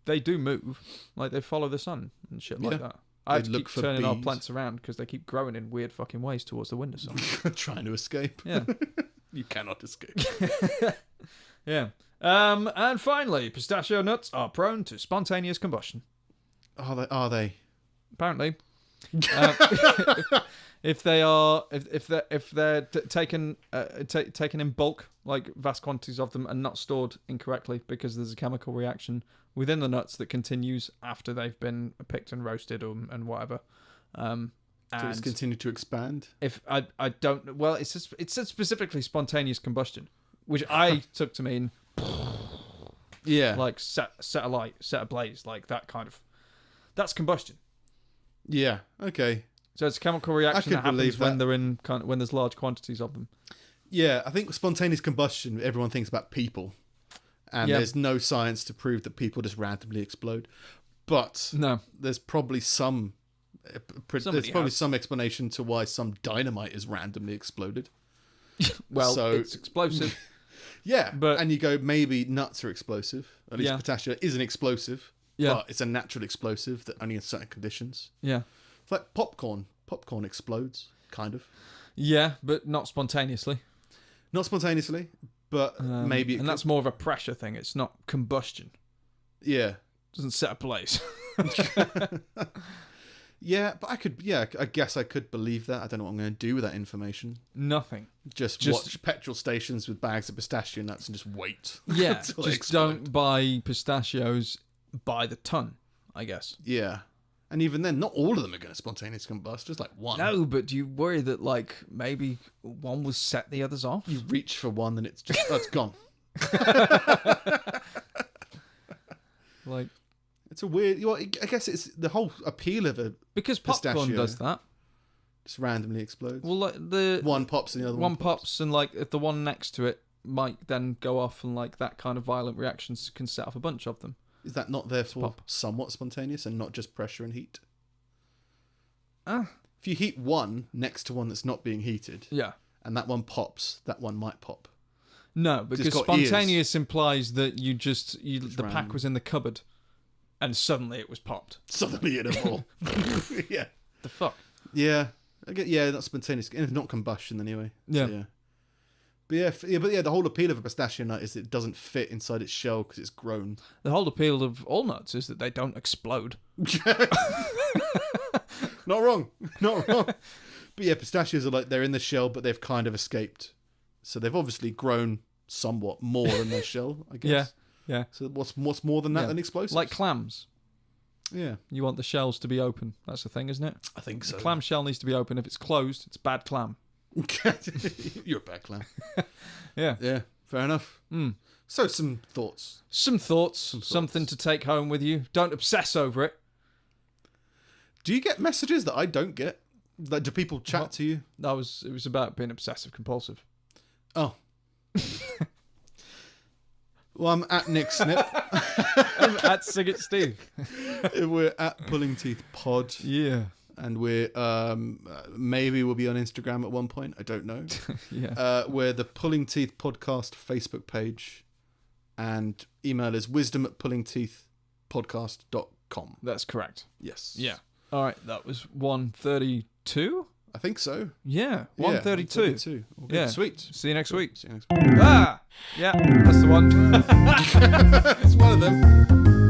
[SPEAKER 1] they do move. Like, they follow the sun and shit like that. I have to keep turning our plants around because they keep growing in weird fucking ways towards the windowsill.
[SPEAKER 2] Trying to escape.
[SPEAKER 1] Yeah.
[SPEAKER 2] You cannot escape.
[SPEAKER 1] Yeah. And finally, pistachio nuts are prone to spontaneous combustion.
[SPEAKER 2] Are they?
[SPEAKER 1] Apparently. If they're taken in bulk, like vast quantities of them, and not stored incorrectly, because there's a chemical reaction within the nuts that continues after they've been picked and roasted and whatever.
[SPEAKER 2] So it's continued to expand.
[SPEAKER 1] If I don't, well, it said specifically spontaneous combustion, which I took to mean, like set alight, set ablaze, like that kind of. That's combustion.
[SPEAKER 2] Yeah. Okay.
[SPEAKER 1] So it's a chemical reaction that happens when they're in when there's large quantities of them.
[SPEAKER 2] Yeah, I think spontaneous combustion, everyone thinks about people, and there's no science to prove that people just randomly explode. But there's probably some explanation to why some dynamite is randomly exploded.
[SPEAKER 1] Well, it's explosive.
[SPEAKER 2] And you go, maybe nuts are explosive. At least pistachio is an explosive. But it's a natural explosive that only in certain conditions. Yeah. It's like popcorn. Popcorn explodes, kind of.
[SPEAKER 1] Yeah, but not spontaneously.
[SPEAKER 2] Not spontaneously, but maybe...
[SPEAKER 1] And that's more of a pressure thing. It's not combustion.
[SPEAKER 2] Yeah.
[SPEAKER 1] It doesn't set ablaze.
[SPEAKER 2] Yeah, but I guess I could believe that. I don't know what I'm going to do with that information.
[SPEAKER 1] Nothing.
[SPEAKER 2] Just watch petrol stations with bags of pistachio nuts and just wait.
[SPEAKER 1] Yeah, just don't buy pistachios by the ton, I guess.
[SPEAKER 2] Yeah. And even then, not all of them are going to spontaneously combust, just like one.
[SPEAKER 1] No, but do you worry that, like, maybe one will set the others off?
[SPEAKER 2] You reach for one and it's just, it's gone.
[SPEAKER 1] Like,
[SPEAKER 2] it's a weird, I guess it's the whole appeal of a
[SPEAKER 1] because popcorn does that.
[SPEAKER 2] Just randomly explodes.
[SPEAKER 1] Well, like
[SPEAKER 2] one pops and the other one
[SPEAKER 1] pops, and like if the one next to it might then go off, and like that kind of violent reactions can set off a bunch of them.
[SPEAKER 2] Is that not therefore somewhat spontaneous and not just pressure and heat? If you heat one next to one that's not being heated, and that one pops, that one might pop.
[SPEAKER 1] No, because spontaneous implies that the pack was in the cupboard, and suddenly it was popped.
[SPEAKER 2] Suddenly it evolved. Yeah.
[SPEAKER 1] The fuck?
[SPEAKER 2] Yeah. not spontaneous, not combustion anyway.
[SPEAKER 1] Yeah.
[SPEAKER 2] So, yeah. But the whole appeal of a pistachio nut is that it doesn't fit inside its shell because it's grown.
[SPEAKER 1] The whole appeal of all nuts is that they don't explode.
[SPEAKER 2] Not wrong. But yeah, pistachios are like they're in the shell, but they've kind of escaped. So they've obviously grown somewhat more than their shell, I guess.
[SPEAKER 1] Yeah.
[SPEAKER 2] So what's more than that than explosives?
[SPEAKER 1] Like clams.
[SPEAKER 2] Yeah.
[SPEAKER 1] You want the shells to be open. That's the thing, isn't it?
[SPEAKER 2] I think so.
[SPEAKER 1] The clam shell needs to be open. If it's closed, it's bad clam.
[SPEAKER 2] You're a bad clam.
[SPEAKER 1] Yeah.
[SPEAKER 2] Yeah, fair enough. So some thoughts.
[SPEAKER 1] Some thoughts. Something to take home with you. Don't obsess over it.
[SPEAKER 2] Do you get messages that I don't get? Like, do people chat to you?
[SPEAKER 1] It was about being obsessive compulsive.
[SPEAKER 2] Oh. Well, I'm at Nick Snip.
[SPEAKER 1] I'm at Siggett Steve.
[SPEAKER 2] We're at Pulling Teeth Pod.
[SPEAKER 1] Yeah.
[SPEAKER 2] And we're maybe we'll be on Instagram at one point. I don't know.
[SPEAKER 1] Yeah.
[SPEAKER 2] We're the Pulling Teeth Podcast Facebook page, and email is wisdom@pullingteethpodcast.com.
[SPEAKER 1] That's correct.
[SPEAKER 2] Yes.
[SPEAKER 1] Yeah. All right. That was 132.
[SPEAKER 2] I think so.
[SPEAKER 1] Yeah. 132.
[SPEAKER 2] 132. Okay,
[SPEAKER 1] Yeah.
[SPEAKER 2] Sweet.
[SPEAKER 1] See you next week.
[SPEAKER 2] See you next week.
[SPEAKER 1] Ah. Yeah. That's the one.
[SPEAKER 2] It's one of them.